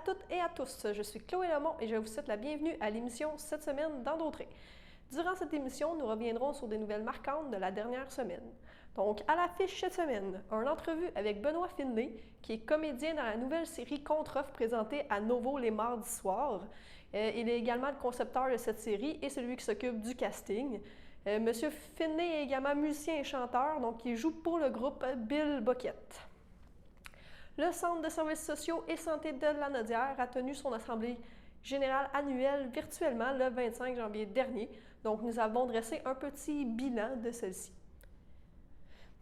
toutes et à tous, je suis Chloé Lemont et je vous souhaite la bienvenue à l'émission Cette semaine dans Dautré. Durant cette émission, nous reviendrons sur des nouvelles marquantes de la dernière semaine. Donc, à l'affiche cette semaine, une entrevue avec Benoît Finlay, qui est comédien dans la nouvelle série Contre-offre présentée à Novo les mardis soirs. Il est également le concepteur de cette série et celui qui s'occupe du casting. Monsieur Finlay est également musicien et chanteur, donc il joue pour le groupe Bill Boquette. Le Centre de services sociaux et santé de Lanaudière a tenu son assemblée générale annuelle virtuellement le 25 janvier dernier. Donc, nous avons dressé un petit bilan de celle-ci.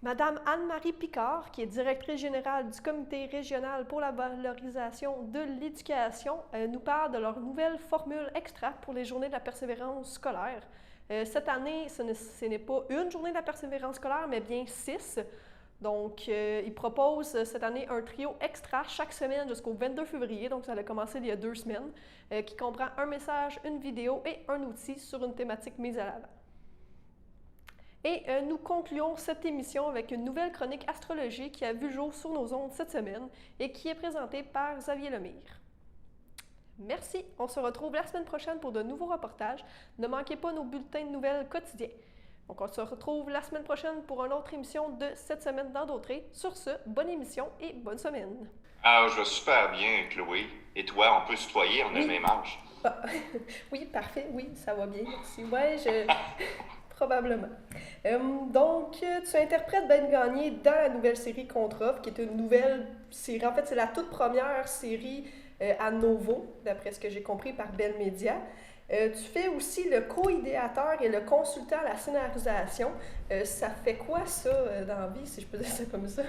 Madame Anne-Marie Picard, qui est directrice générale du Comité régional pour la valorisation de l'éducation, nous parle de leur nouvelle formule extra pour les journées de la persévérance scolaire. Cette année, ce n'est pas une journée de la persévérance scolaire, mais bien 6. Donc, ils proposent cette année un trio extra chaque semaine jusqu'au 22 février, donc ça a commencé il y a 2 semaines, qui comprend un message, une vidéo et un outil sur une thématique mise à l'avant. Et nous concluons cette émission avec une nouvelle chronique astrologie qui a vu le jour sur nos ondes cette semaine et qui est présentée par Xavier Lemire. Merci, on se retrouve la semaine prochaine pour de nouveaux reportages. Ne manquez pas nos bulletins de nouvelles quotidiens. Donc, on se retrouve la semaine prochaine pour une autre émission de Cette semaine dans Dautré. Sur ce, bonne émission et bonne semaine. Ah, je vais super bien, Chloé. Et toi, on peut se tutoyer, on a le même âge. Ah, oui, parfait, oui, ça va bien, merci. Ouais, probablement. Donc, tu interprètes Ben Gagné dans la nouvelle série Contre-offre, qui est une nouvelle série. En fait, c'est la toute première série à Novo, d'après ce que j'ai compris, par Bell Media. Tu fais aussi le co-idéateur et le consultant à la scénarisation. Ça fait quoi, ça, dans la vie, si je peux dire ça comme ça?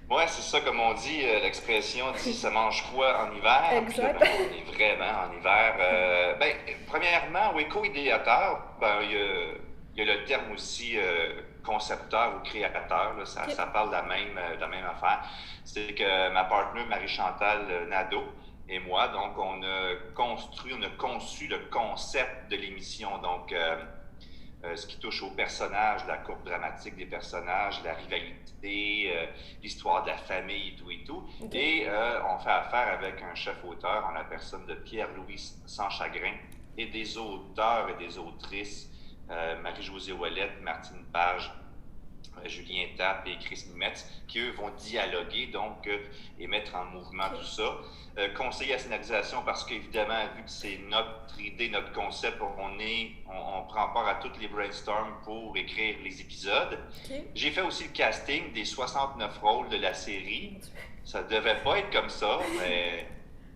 Ouais, c'est ça, comme on dit, l'expression dit « ça mange quoi en hiver ». Exact. Puis là, on est vraiment en hiver. Premièrement, oui, co-idéateur, il y a le terme aussi concepteur ou créateur, là, ça parle de la même affaire. C'est que ma partenaire Marie-Chantal Nadeau et moi, donc, on a conçu le concept de l'émission, donc ce qui touche aux personnages, la courbe dramatique des personnages, la rivalité, l'histoire de la famille et tout. Okay. Et on fait affaire avec un chef-auteur en la personne de Pierre-Louis Sanschagrin et des auteurs et des autrices, Marie-Josée Ouellette, Martine Page, Julien Tapp et Chris Metz, qui eux vont dialoguer donc et mettre en mouvement tout ça. Conseiller à scénarisation parce qu'évidemment, vu que c'est notre idée, notre concept, on prend part à toutes les brainstorms pour écrire les épisodes. Okay. J'ai fait aussi le casting des 69 rôles de la série. Ça ne devait pas être comme ça, mais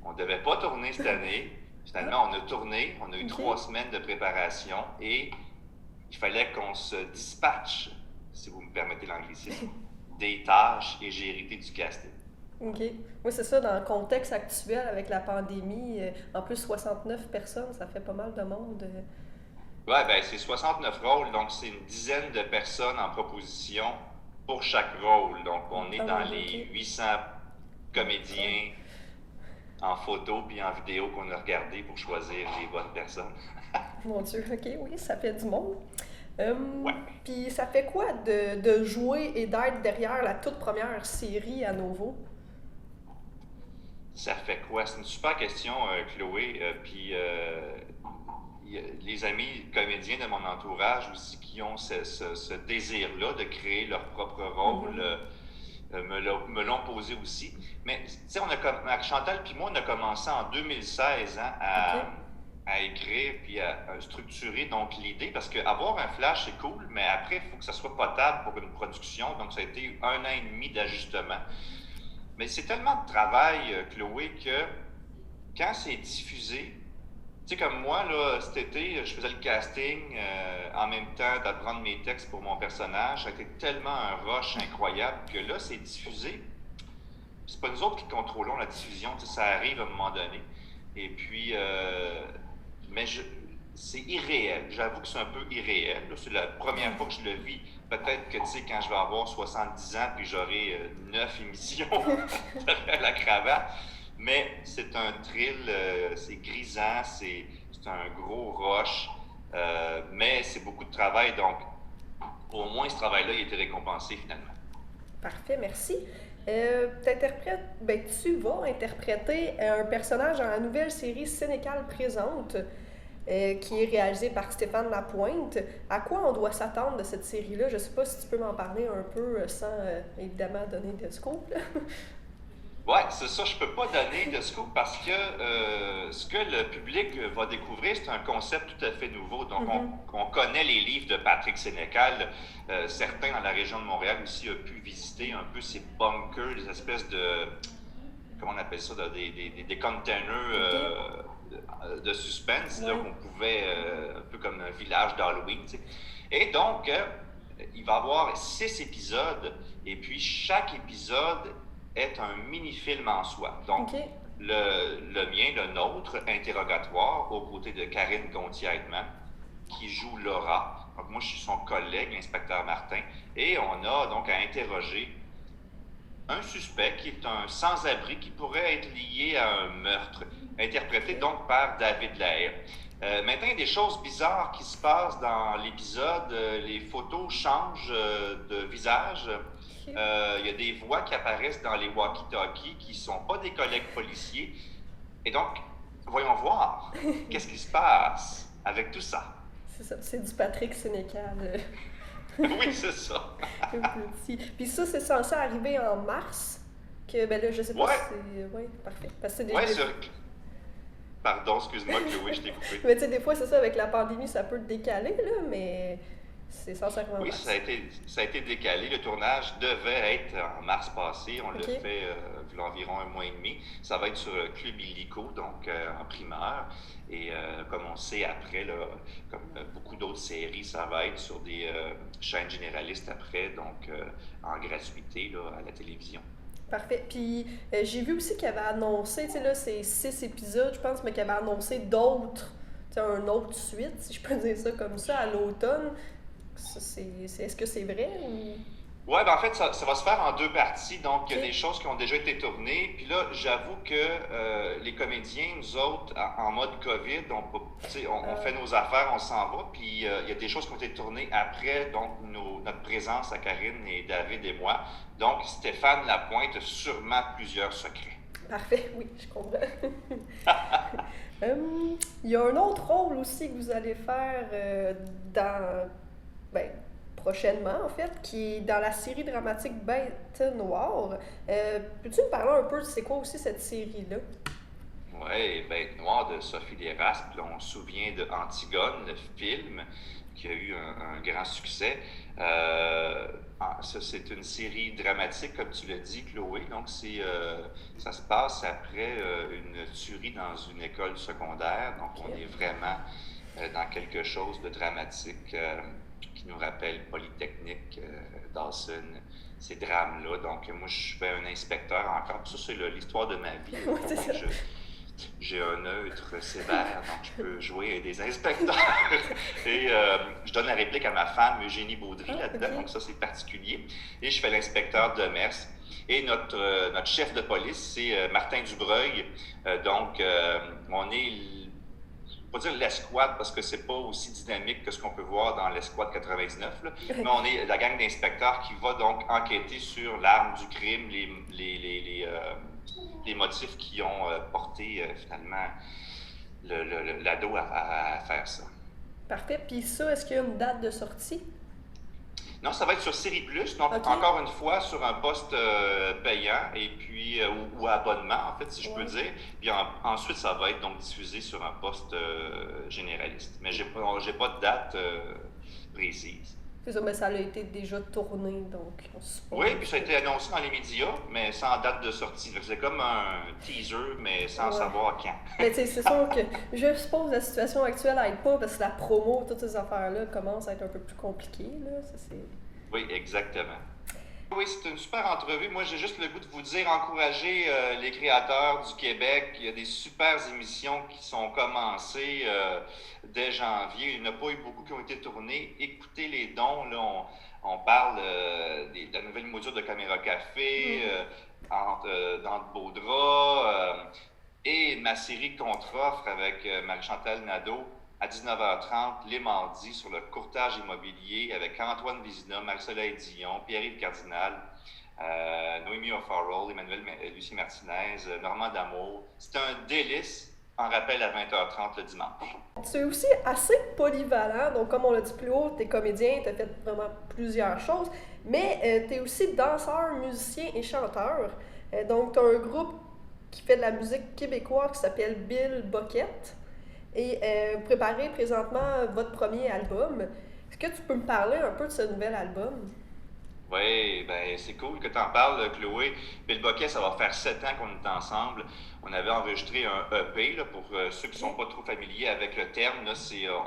on ne devait pas tourner cette année. Finalement, on a tourné, on a eu 3 semaines de préparation et il fallait qu'on se dispatche, si vous me permettez l'anglicisme, des tâches et j'ai hérité du casting. OK. Oui, c'est ça, dans le contexte actuel avec la pandémie, en plus 69 personnes, ça fait pas mal de monde. Oui, bien, c'est 69 rôles, donc c'est une dizaine de personnes en proposition pour chaque rôle. Donc, on est dans les 800 comédiens en photo puis en vidéo qu'on a regardé pour choisir les bonnes personnes. Mon Dieu, OK, oui, ça fait du monde. Ouais. Puis ça fait quoi de jouer et d'être derrière la toute première série à Novo? Ça fait quoi? C'est une super question, Chloé. Puis les amis comédiens de mon entourage aussi qui ont ce désir-là de créer leur propre rôle me l'ont posé aussi. Mais tu sais, Chantal puis moi, on a commencé en 2016 à écrire puis à structurer donc l'idée, parce qu'avoir un flash, c'est cool, mais après, il faut que ça soit potable pour une production. Donc, ça a été 1 an et demi d'ajustement. Mais c'est tellement de travail, Chloé, que quand c'est diffusé, tu sais, comme moi, là, cet été, je faisais le casting en même temps d'apprendre mes textes pour mon personnage. Ça a été tellement un rush incroyable que là, c'est diffusé. C'est pas nous autres qui contrôlons la diffusion, tu sais, ça arrive à un moment donné. Et puis, mais c'est irréel. J'avoue que c'est un peu irréel. Là. C'est la première fois que je le vis. Peut-être que, tu sais, quand je vais avoir 70 ans puis j'aurai 9 émissions derrière la cravate. Mais c'est un thrill, c'est grisant, c'est un gros rush, mais c'est beaucoup de travail. Donc, au moins, ce travail-là, il a été récompensé finalement. Parfait, merci. Tu vas interpréter un personnage dans la nouvelle série Sénécal Présente, qui est réalisée par Stéphane Lapointe. À quoi on doit s'attendre de cette série-là? Je sais pas si tu peux m'en parler un peu sans évidemment donner de scoop. Ouais, c'est ça, je peux pas donner de scoop parce que ce que le public va découvrir, c'est un concept tout à fait nouveau. Donc, on connaît les livres de Patrick Sénécal. Certains dans la région de Montréal aussi ont pu visiter un peu ces bunkers, des espèces de, comment on appelle ça, des containers de suspense, là, qu'on pouvait, un peu comme un village d'Halloween, tu sais. Et donc, il va y avoir 6 épisodes, et puis chaque épisode est un mini-film en soi. Donc, le mien, le nôtre, interrogatoire, aux côtés de Karine Gontier-Heitman, qui joue Laura. Donc, moi, je suis son collègue, l'inspecteur Martin, et on a donc à interroger un suspect qui est un sans-abri qui pourrait être lié à un meurtre, interprété donc par David Lahaye. Maintenant, il y a des choses bizarres qui se passent dans l'épisode. Les photos changent de visage. Il y a des voix qui apparaissent dans les walkie-talkies qui ne sont pas des collègues policiers. Et donc, voyons voir qu'est-ce qui se passe avec tout ça. C'est ça, c'est du Patrick Sénécal. Oui, c'est ça. Petit. Puis ça, c'est censé arriver en mars. Que, ben là, je sais pas si c'est... Oui, parfait. Parce que Pardon, excuse-moi, Chloé, je t'ai coupé. Mais tu sais, des fois, c'est ça, avec la pandémie, ça peut décaler, là, mais c'est censé arriver en mars. Oui, ça a été décalé. Le tournage devait être en mars passé. On l'a fait il y a environ 1 mois et demi. Ça va être sur Club Illico, donc en primeur. Et comme on sait après, là, comme beaucoup d'autres séries, ça va être sur des chaînes généralistes après, donc en gratuité là, à la télévision. Parfait. Puis j'ai vu aussi qu'il avait annoncé, tu sais là, c'est 6 épisodes, je pense, mais qu'il avait annoncé d'autres, tu sais, un autre suite, si je peux dire ça comme ça, à l'automne. Est-ce que c'est vrai ou... Oui, ben en fait, ça va se faire en 2 parties. Donc, il y a des choses qui ont déjà été tournées. Puis là, j'avoue que les comédiens, nous autres, en mode COVID, on fait nos affaires, on s'en va. Puis il y a des choses qui ont été tournées après, donc notre présence à Karine et David et moi. Donc, Stéphane Lapointe a sûrement plusieurs secrets. Parfait, oui, je comprends. Il y a un autre rôle aussi que vous allez faire prochainement, en fait, qui est dans la série dramatique Bête Noire. Peux-tu me parler un peu de c'est quoi aussi cette série-là? Oui, Bête Noire de Sophie Desrasques. On se souvient de Antigone, le film, qui a eu un grand succès. Ça, c'est une série dramatique, comme tu l'as dit, Chloé. Donc, ça se passe après une tuerie dans une école secondaire. Donc, on est vraiment dans quelque chose de dramatique qui nous rappelle Polytechnique, Dawson, ces drames-là. Donc, moi, je fais un inspecteur encore. Ça, c'est l'histoire de ma vie. Oui, c'est ça. J'ai un neutre sévère, donc je peux jouer des inspecteurs. Et je donne la réplique à ma femme, Eugénie Baudry, là-dedans, donc ça, c'est particulier. Et je fais l'inspecteur de Mers. Et notre chef de police, c'est Martin Dubreuil. Donc, on est, je ne vais pas dire l'escouade, parce que c'est pas aussi dynamique que ce qu'on peut voir dans l'escouade 99, là. Mais on est la gang d'inspecteurs qui va donc enquêter sur l'arme du crime, les motifs qui ont porté finalement l'ado à faire ça. Parfait. Puis ça, est-ce qu'il y a une date de sortie? Non, ça va être sur Série Plus, donc encore une fois sur un poste payant et puis ou abonnement, en fait, si je peux dire. Puis ensuite, ça va être donc diffusé sur un poste généraliste. Mais j'ai pas de date précise. C'est ça, mais ça a été déjà tourné, donc on se suppose. Oui, puis ça a été annoncé dans les médias, mais sans date de sortie. C'est comme un teaser, mais sans savoir quand. Mais tu sais, c'est sûr que je suppose que la situation actuelle n'aide pas parce que la promo, toutes ces affaires-là commencent à être un peu plus compliquées, là. Oui, exactement. Oui, c'est une super entrevue. Moi, j'ai juste le goût de vous dire, encourager les créateurs du Québec. Il y a des super émissions qui sont commencées dès janvier. Il n'y en a pas eu beaucoup qui ont été tournées. Écoutez les dons. Là, on parle de la nouvelle mouture de Caméra Café, dans de beaux draps, et ma série Contre-offre avec Marie-Chantal Nadeau à 19h30, les mardis, sur le courtage immobilier avec Antoine Vézina, Marie-Soleil Dion, Pierre-Yves Cardinal. Noémie O'Farrell, Lucie Martinez, Normand D'Amour. C'est un délice en rappel à 20h30 le dimanche. Tu es aussi assez polyvalent, donc comme on l'a dit plus haut, tu es comédien, tu as fait vraiment plusieurs choses, mais tu es aussi danseur, musicien et chanteur. Donc tu as un groupe qui fait de la musique québécoise qui s'appelle Bill Bucket et vous préparez présentement votre premier album. Est-ce que tu peux me parler un peu de ce nouvel album? Oui, ben c'est cool que tu en parles, Chloé. Bill Boquet, ça va faire 7 ans qu'on est ensemble. On avait enregistré un EP, là, pour ceux qui ne sont pas trop familiers avec le terme. Là,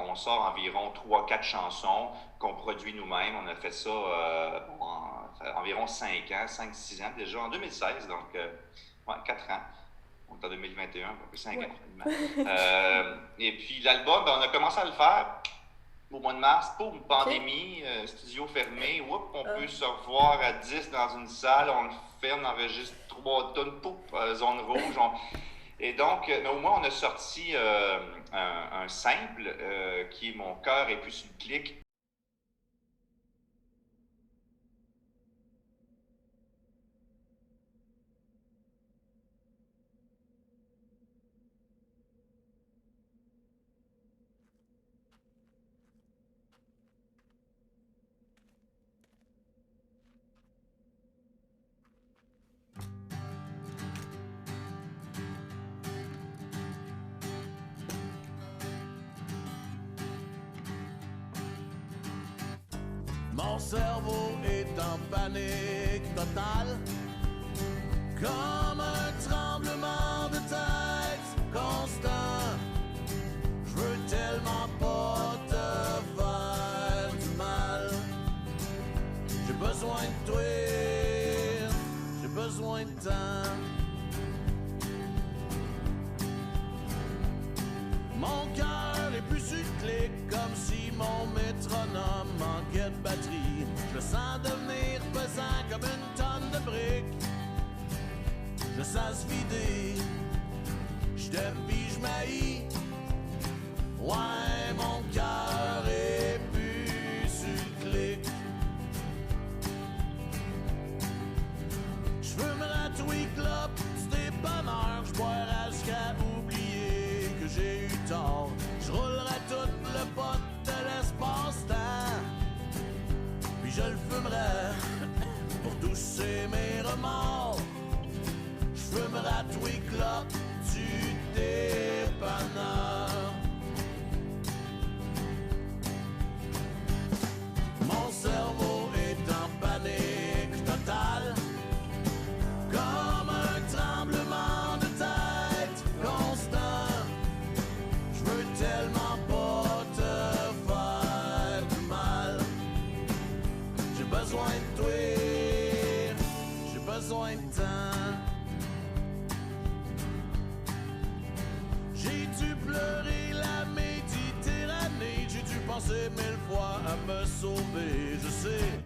on sort environ 3 4 chansons qu'on produit nous-mêmes. On a fait ça environ 5 ans, 5 6 ans déjà, en 2016, donc 4 ans. On est en 2021, un peu 5 ans. Ouais. Et puis l'album, ben, on a commencé à le faire au mois de mars, pour une Ok. pandémie, studio fermé, on peut se revoir à 10 dans une salle, on le fait, on enregistre 3 tonnes, pouf, zone rouge. Et donc, mais au moins, on a sorti un simple qui est Mon cœur est plus sur le clic. Mon cerveau est en panique totale, comme un tremblement de tête constant. Je veux tellement pas te faire du mal. J'ai besoin de toi, j'ai besoin de temps. Mon cœur est plus sur le clic, comme si mon métronome manquait de batterie. Je le sens devenir pesant comme une tonne de briques. Je le sens se vider. Je t'aime pis je m'haïs. Ouais, mon cœur est plus sur le clic. Je veux me ratouiller clope, c'est des bonheurs. Je boirai jusqu'à oublier que j'ai eu tort. Je roulerai tout le pot de l'espace-temps. Puis je le fumerai pour tousser mes remords. Je fumerai tous les clopes du dépanneur. Mon cerveau est en panique totale, comme un tremblement de tête constant. Je veux tellement pas te faire du mal. J'ai besoin de toi, j'ai besoin de temps. J'ai dû pleurer la Méditerranée, j'ai dû penser 1000 fois à me sauver. Je sais,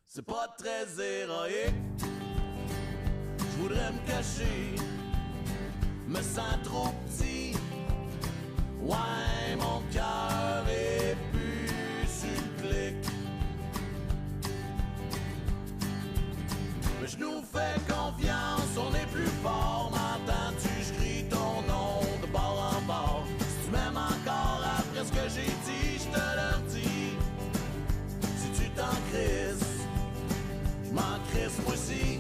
c'est pas très héroïque. Je voudrais me cacher, me sens trop petit. Ouais, mon cœur est plus sur le clic. Mais je nous fais confiance, on est plus fort. M'entends-tu, je crie ton nom de bord en bord. Si tu m'aimes encore après ce que j'ai dit, je te le dis. Si tu t'en crisses, je m'en crisse moi aussi.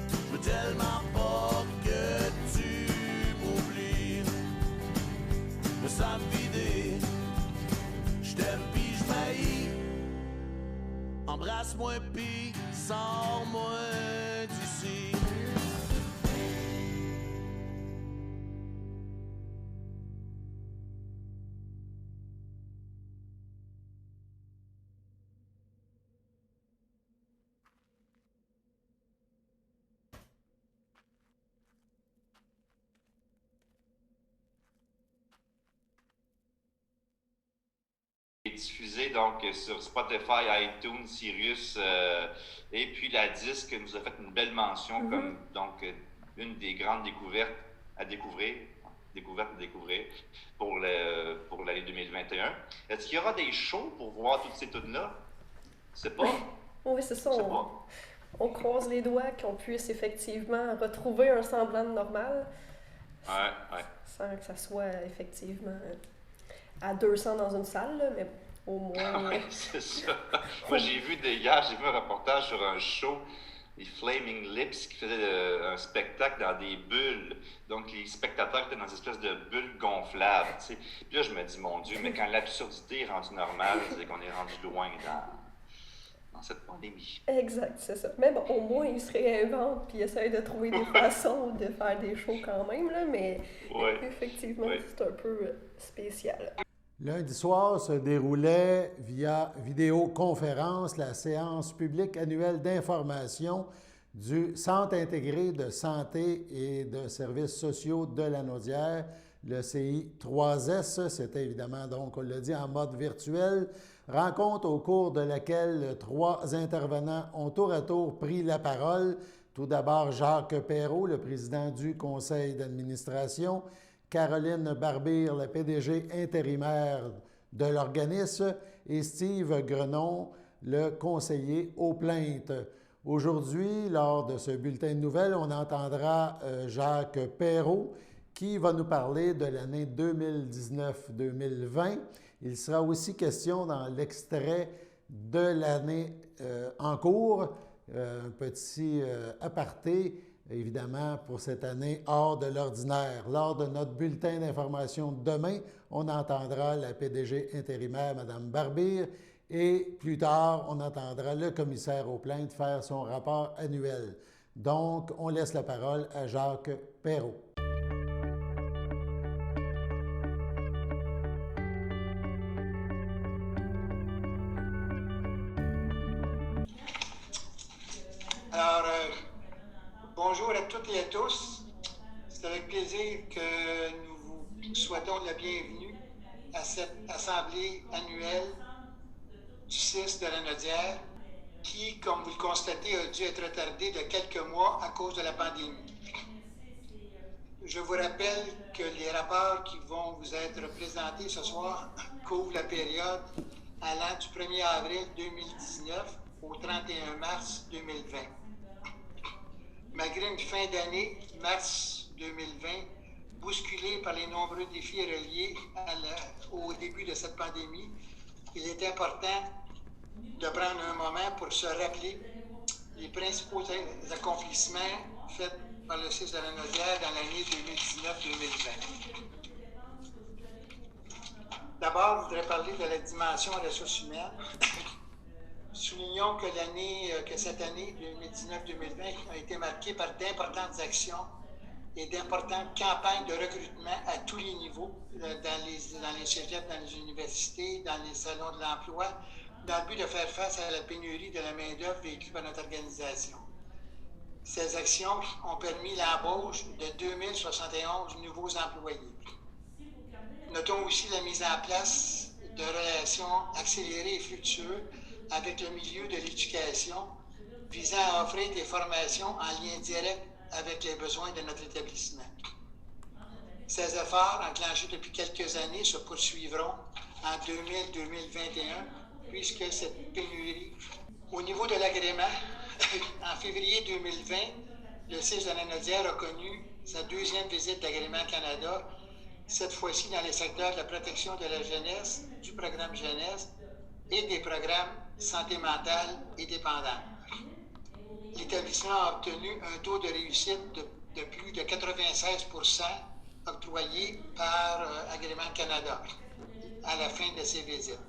Je veux tellement pas que tu m'oublies. Me sens me vider, je t'aime pis je m'haïs. Embrasse-moi pis sors-moi d'ici. Est diffusé donc sur Spotify, iTunes, Sirius, et puis la disque nous a fait une belle mention comme donc une des grandes découvertes à découvrir pour l'année 2021. Est-ce qu'il y aura des shows pour voir toutes ces tunes-là? Je sais pas. Oui, c'est ça. Je sais pas. On croise les doigts qu'on puisse effectivement retrouver un semblant de normal. Ouais. Sans que ça soit effectivement à 200 dans une salle, là, mais au moins. Oui, c'est ça. Moi, hier, j'ai vu un reportage sur un show, les Flaming Lips, qui faisait un spectacle dans des bulles. Donc, les spectateurs étaient dans une espèce de bulles gonflables. Tu sais. Puis là, je me dis, mon Dieu, mais quand l'absurdité est rendue normale, c'est qu'on est rendu loin dans cette pandémie. Exact, c'est ça. Mais bon, au moins, ils se réinventent puis ils essayent de trouver des façons de faire des shows quand même, là, mais effectivement, c'est un peu spécial. Lundi soir se déroulait via vidéoconférence la séance publique annuelle d'information du Centre intégré de santé et de services sociaux de Lanaudière, le CI3S. C'était évidemment, donc, on l'a dit, en mode virtuel. Rencontre au cours de laquelle 3 intervenants ont tour à tour pris la parole. Tout d'abord, Jacques Perrault, le président du conseil d'administration, Caroline Barbire, la PDG intérimaire de l'organisme, et Steve Grenon, le conseiller aux plaintes. Aujourd'hui, lors de ce bulletin de nouvelles, on entendra Jacques Perrault qui va nous parler de l'année 2019-2020. Il sera aussi question dans l'extrait de l'année en cours, un petit aparté, évidemment, pour cette année hors de l'ordinaire. Lors de notre bulletin d'information de demain, on entendra la PDG intérimaire, Mme Barbire, et plus tard, on entendra le commissaire aux plaintes faire son rapport annuel. Donc, on laisse la parole à Jacques Perrault. Alors, bonjour à toutes et à tous. C'est avec plaisir que nous vous souhaitons la bienvenue à cette assemblée annuelle du CIS de Lanaudière qui, comme vous le constatez, a dû être retardée de quelques mois à cause de la pandémie. Je vous rappelle que les rapports qui vont vous être présentés ce soir couvrent la période allant du 1er avril 2019 au 31 mars 2020. Malgré une fin d'année, mars 2020, bousculée par les nombreux défis reliés au début de cette pandémie, il est important de prendre un moment pour se rappeler les principaux accomplissements faits par le CIS de Lanaudière dans l'année 2019-2020. D'abord, je voudrais parler de la dimension ressources humaines. Soulignons que cette année 2019-2020 a été marquée par d'importantes actions et d'importantes campagnes de recrutement à tous les niveaux, dans les cégeps, dans les universités, dans les salons de l'emploi, dans le but de faire face à la pénurie de la main-d'œuvre vécue par notre organisation. Ces actions ont permis l'embauche de 2071 nouveaux employés. Notons aussi la mise en place de relations accélérées et fructueuses avec le milieu de l'éducation, visant à offrir des formations en lien direct avec les besoins de notre établissement. Ces efforts, enclenchés depuis quelques années, se poursuivront en 2020-2021, puisque cette pénurie, au niveau de l'agrément, en février 2020, le CIS de Lanaudière a connu sa 2e visite d'Agrément Canada, cette fois-ci dans les secteurs de la protection de la jeunesse, du programme jeunesse et des programmes santé mentale et dépendance. L'établissement a obtenu un taux de réussite de plus de 96% octroyé par Agrément Canada à la fin de ces visites.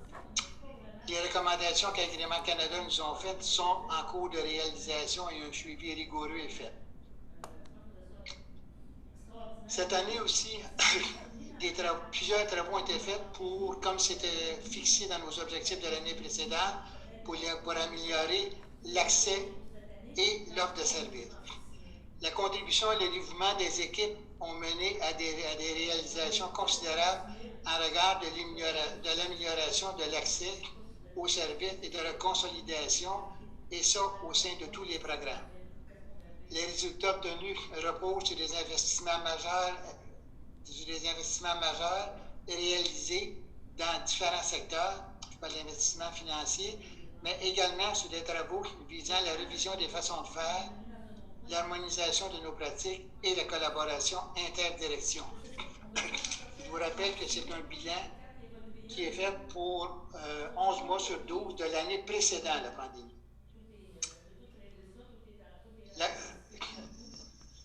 Les recommandations qu'Agrément Canada nous ont faites sont en cours de réalisation et un suivi rigoureux est fait. Cette année aussi, plusieurs travaux ont été faits comme c'était fixé dans nos objectifs de l'année précédente, pour améliorer l'accès et l'offre de services. La contribution et le dévouement des équipes ont mené à des réalisations considérables en regard de l'amélioration de l'accès aux services et de la consolidation, et ça au sein de tous les programmes. Les résultats obtenus reposent sur des investissements majeurs réalisés dans différents secteurs. Je parle d'investissements financiers, mais également sur des travaux visant la révision des façons de faire, l'harmonisation de nos pratiques et la collaboration interdirection. Je vous rappelle que c'est un bilan qui est fait pour 11 mois sur 12 de l'année précédant la pandémie.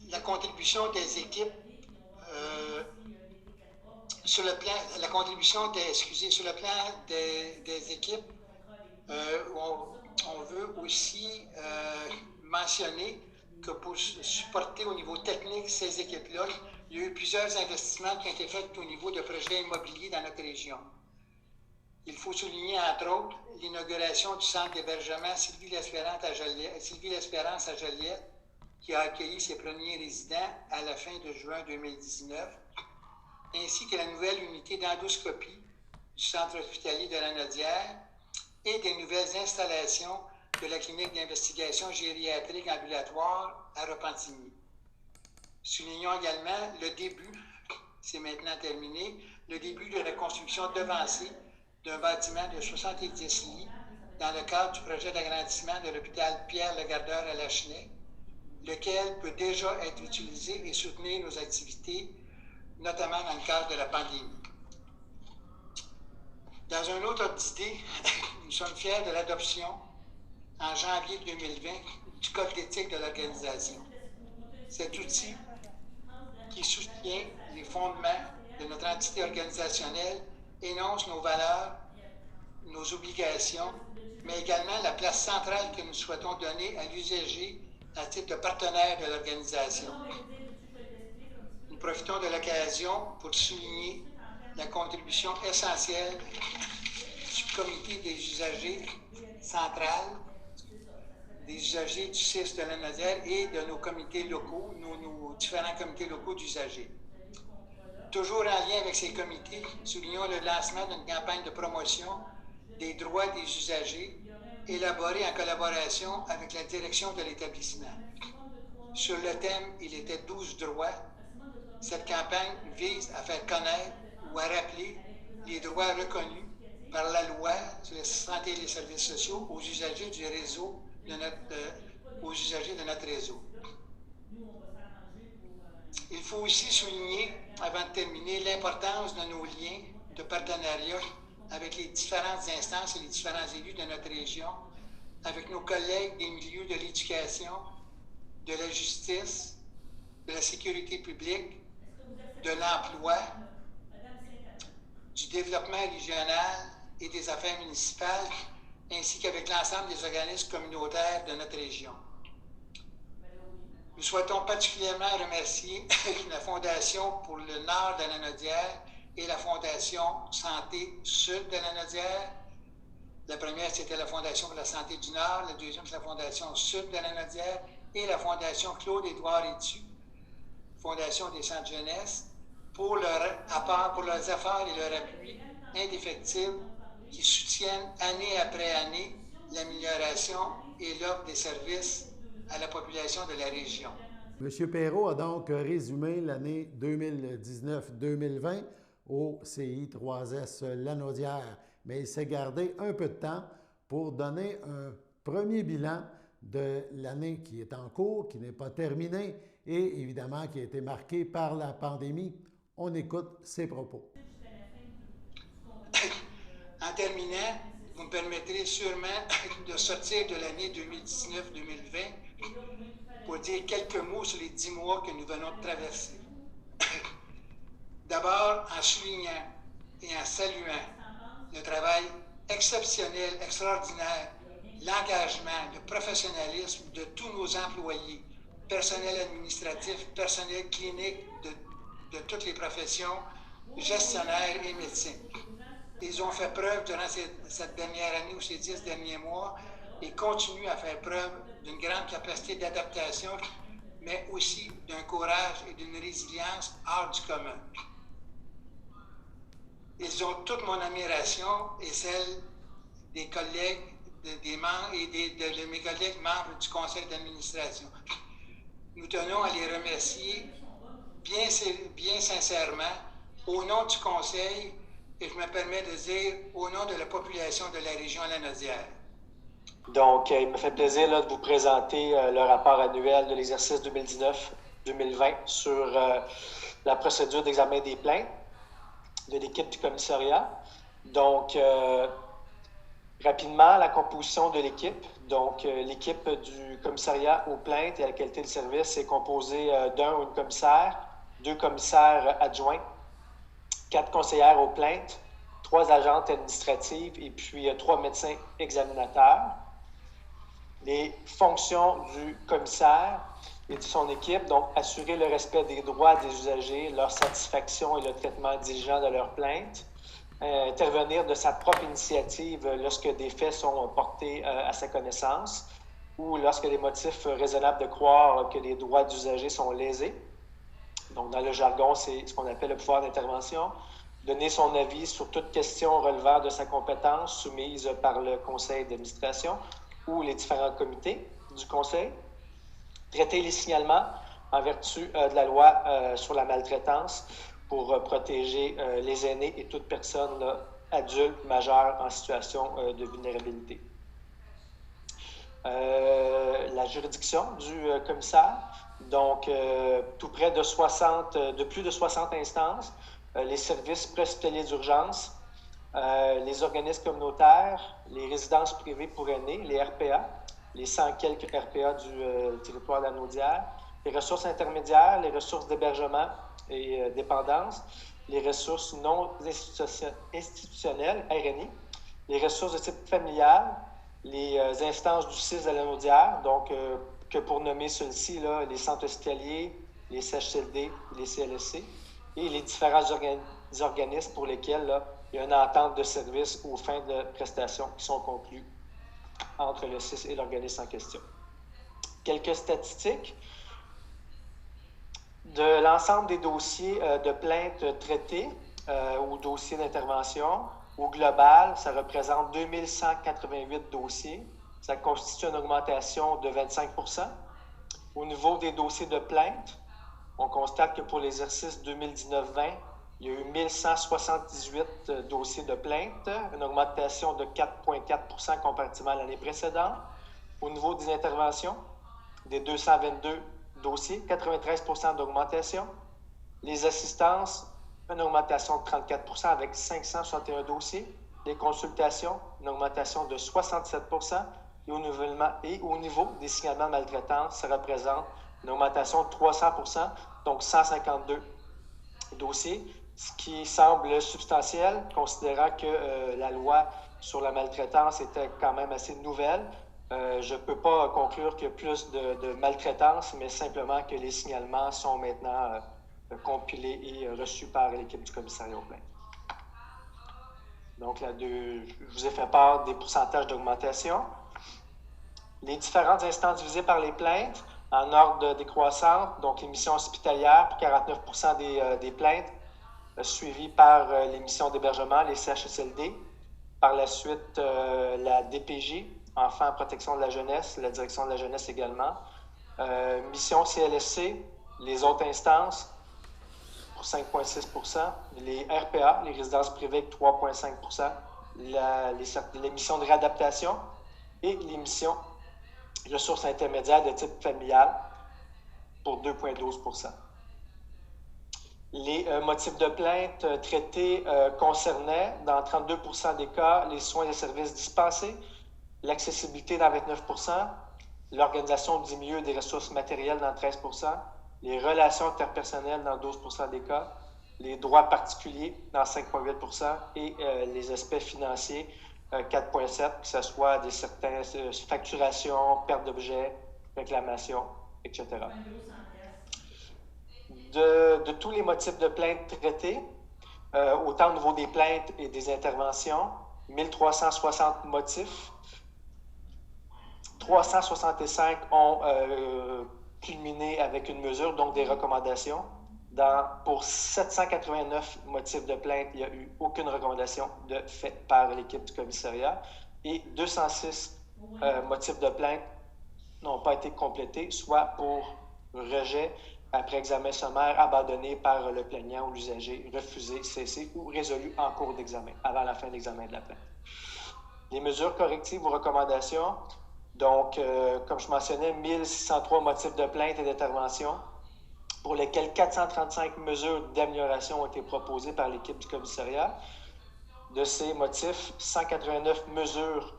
La contribution des équipes sur le plan des équipes, on veut aussi mentionner que pour supporter au niveau technique ces équipes-là, il y a eu plusieurs investissements qui ont été faits au niveau de projets immobiliers dans notre région. Il faut souligner, entre autres, l'inauguration du centre d'hébergement Sylvie L'Espérance à Joliette, qui a accueilli ses premiers résidents à la fin de juin 2019, ainsi que la nouvelle unité d'endoscopie du centre hospitalier de la Lanaudière et des nouvelles installations de la clinique d'investigation gériatrique ambulatoire à Repentigny. Soulignons également le début, c'est maintenant terminé, le début de la construction devancée d'un bâtiment de 70 lits dans le cadre du projet d'agrandissement de l'hôpital Pierre-Legardeur à Lachenay, lequel peut déjà être utilisé et soutenir nos activités, notamment dans le cadre de la pandémie. Dans un autre ordre d'idée, nous sommes fiers de l'adoption en janvier 2020 du Code d'éthique de l'organisation. Cet outil qui soutient les fondements de notre entité organisationnelle énonce nos valeurs, nos obligations, mais également la place centrale que nous souhaitons donner à l'usager à titre de partenaire de l'organisation. Nous profitons de l'occasion pour souligner la contribution essentielle du comité des usagers central, des usagers du CIS de la Lanaudière et de nos comités locaux, nos différents comités locaux d'usagers. Toujours en lien avec ces comités, soulignons le lancement d'une campagne de promotion des droits des usagers élaborée en collaboration avec la direction de l'établissement. Sur le thème « Il était 12 droits », cette campagne vise à faire connaître ou à rappeler les droits reconnus par la loi sur la santé et les services sociaux aux usagers du réseau, aux usagers de notre réseau. Il faut aussi souligner, avant de terminer, l'importance de nos liens de partenariat avec les différentes instances et les différents élus de notre région, avec nos collègues des milieux de l'éducation, de la justice, de la sécurité publique, de l'emploi, du développement régional et des affaires municipales, ainsi qu'avec l'ensemble des organismes communautaires de notre région. Nous souhaitons particulièrement remercier la Fondation pour le Nord de la Lanaudière et la Fondation Santé Sud de la Lanaudière. La première, c'était la Fondation pour la Santé du Nord, la deuxième, c'est la Fondation Sud de la Lanaudière et la Fondation Claude-Édouard Etu, Fondation des centres jeunesse, pour leur apport, pour leurs efforts et leur appui indéfectible qui soutiennent année après année l'amélioration et l'offre des services à la population de la région. M. Perrault a donc résumé l'année 2019-2020 au CI 3S Lanaudière, mais il s'est gardé un peu de temps pour donner un premier bilan de l'année qui est en cours, qui n'est pas terminée et évidemment qui a été marquée par la pandémie. On écoute ses propos. En terminant, vous me permettrez sûrement de sortir de l'année 2019-2020 pour dire quelques mots sur les 10 mois que nous venons de traverser. D'abord, en soulignant et en saluant le travail exceptionnel, extraordinaire, l'engagement, le professionnalisme de tous nos employés, personnel administratif, personnel clinique de toutes les professions, gestionnaires et médecins. Ils ont fait preuve durant cette dernière année ou ces 10 derniers mois et continuent à faire preuve d'une grande capacité d'adaptation, mais aussi d'un courage et d'une résilience hors du commun. Ils ont toute mon admiration et celle des collègues, des membres et de mes collègues membres du conseil d'administration. Nous tenons à les remercier bien sincèrement au nom du conseil et je me permets de dire au nom de la population de la région Lanaudière. Donc, il me fait plaisir là, de vous présenter le rapport annuel de l'exercice 2019-2020 sur la procédure d'examen des plaintes de l'équipe du commissariat. Donc, rapidement, la composition de l'équipe. Donc, l'équipe du commissariat aux plaintes et à la qualité de service est composée d'un ou une commissaire, 2 commissaires adjoints, 4 conseillères aux plaintes, 3 agentes administratives et puis 3 médecins examinateurs. Les fonctions du commissaire et de son équipe, donc assurer le respect des droits des usagers, leur satisfaction et le traitement diligent de leurs plaintes, intervenir de sa propre initiative lorsque des faits sont portés à sa connaissance ou lorsque des motifs raisonnables de croire que les droits d'usagers sont lésés. Donc, dans le jargon, c'est ce qu'on appelle le pouvoir d'intervention. Donner son avis sur toute question relevant de sa compétence soumise par le conseil d'administration ou les différents comités du conseil. Traiter les signalements en vertu de la loi sur la maltraitance pour protéger les aînés et toute personne adulte majeure en situation de vulnérabilité. La juridiction du commissaire, donc tout près de plus de 60 instances, les services préhospitaliers d'urgence, les organismes communautaires, les résidences privées pour aînés, les RPA, les 100 quelques RPA du territoire de la Naudière, les ressources intermédiaires, les ressources d'hébergement et dépendance, les ressources non institutionnelles, RNI, les ressources de type familial, les instances du CIS de la Naudière, donc que pour nommer ceux-ci, les centres hospitaliers, les CHSLD, les CLSC, et les différents organismes pour lesquels il y a une entente de service aux fins de prestations qui sont conclues entre le CIS et l'organisme en question. Quelques statistiques. De l'ensemble des dossiers de plaintes traités ou dossiers d'intervention, au global, ça représente 2188 dossiers. Ça constitue une augmentation de 25 %. Au niveau des dossiers de plainte, on constate que pour l'exercice 2019-20, il y a eu 1178 dossiers de plainte, une augmentation de 4,4 % comparativement à l'année précédente. Au niveau des interventions, des 222 dossiers, 93 % d'augmentation. Les assistances, une augmentation de 34 % avec 561 dossiers. Les consultations, une augmentation de 67 % et au niveau des signalements de maltraitance, ça représente une augmentation de 300 %, donc 152 dossiers, ce qui semble substantiel, considérant que la loi sur la maltraitance était quand même assez nouvelle. Je ne peux pas conclure qu'il y a plus de maltraitance, mais simplement que les signalements sont maintenant compilés et reçus par l'équipe du commissariat aux plaintes. Donc, là, je vous ai fait part des pourcentages d'augmentation. Les différentes instances divisées par les plaintes, en ordre décroissant, donc les missions hospitalières pour 49 % des plaintes, suivies par les missions d'hébergement, les CHSLD. Par la suite, la DPJ, Enfants en protection de la jeunesse, la direction de la jeunesse également. Mission CLSC, les autres instances, pour 5,6 %. Les RPA, les résidences privées, 3,5 %. Les missions de réadaptation et les missions ressources intermédiaires de type familial pour 2,12 %. Les motifs de plainte traités concernaient, dans 32 % des cas, les soins et services dispensés, l'accessibilité dans 29 %, l'organisation du milieu des ressources matérielles dans 13 %, les relations interpersonnelles dans 12 % des cas, les droits particuliers dans 5,8 % et les aspects financiers 4,7 %, que ce soit des certaines facturations, perte d'objets, réclamations, etc. De tous les motifs de plainte traités, autant au niveau des plaintes et des interventions, 1360 motifs, 365 ont culminé avec une mesure, donc des recommandations. Pour 789 motifs de plainte, il n'y a eu aucune recommandation faite par l'équipe du commissariat et 206 motifs de plainte n'ont pas été complétés, soit pour rejet après examen sommaire, abandonné par le plaignant ou l'usager, refusé, cessé ou résolu en cours d'examen, avant la fin de l'examen de la plainte. Les mesures correctives ou recommandations, donc, comme je mentionnais, 1603 motifs de plainte et d'intervention, pour lesquels 435 mesures d'amélioration ont été proposées par l'équipe du commissariat. De ces motifs, 189 mesures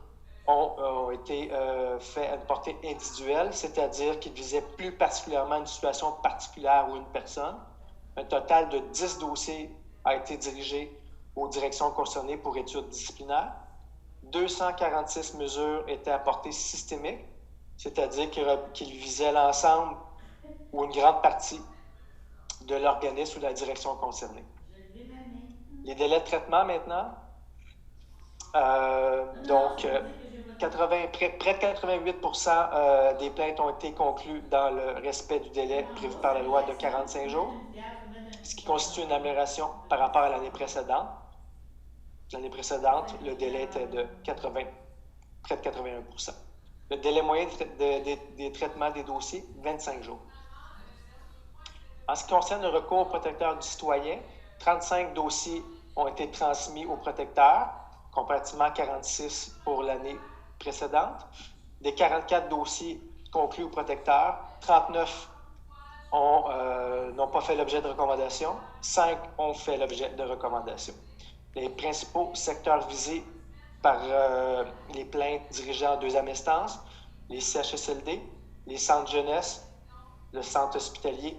ont été faites à une portée individuelle, c'est-à-dire qu'ils visaient plus particulièrement une situation particulière ou une personne. Un total de 10 dossiers a été dirigé aux directions concernées pour études disciplinaires. 246 mesures étaient à portée systémique, c'est-à-dire qu'ils visaient l'ensemble ou une grande partie de l'organisme ou de la direction concernée. Les délais de traitement maintenant, près de 88 % des plaintes ont été conclues dans le respect du délai prévu par la loi de 45 jours, ce qui constitue une amélioration par rapport à l'année précédente. L'année précédente, le délai était de près de 81 %. Le délai moyen des traitements des dossiers, 25 jours. En ce qui concerne le recours au protecteur du citoyen, 35 dossiers ont été transmis au protecteur, comparativement à 46 pour l'année précédente. Des 44 dossiers conclus au protecteur, 39 n'ont pas fait l'objet de recommandations, 5 ont fait l'objet de recommandations. Les principaux secteurs visés par les plaintes dirigées en deuxième instance, les CHSLD, les centres jeunesse, le centre hospitalier,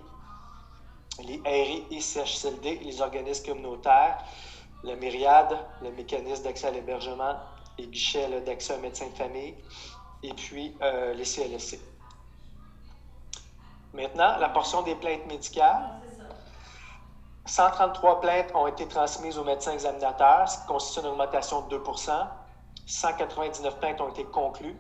les ARI et CHSLD, les organismes communautaires, le Myriade, le mécanisme d'accès à l'hébergement, les guichets d'accès à un médecin de famille, et puis les CLSC. Maintenant, la portion des plaintes médicales. 133 plaintes ont été transmises aux médecins examinateurs, ce qui constitue une augmentation de 2 %. 199 plaintes ont été conclues.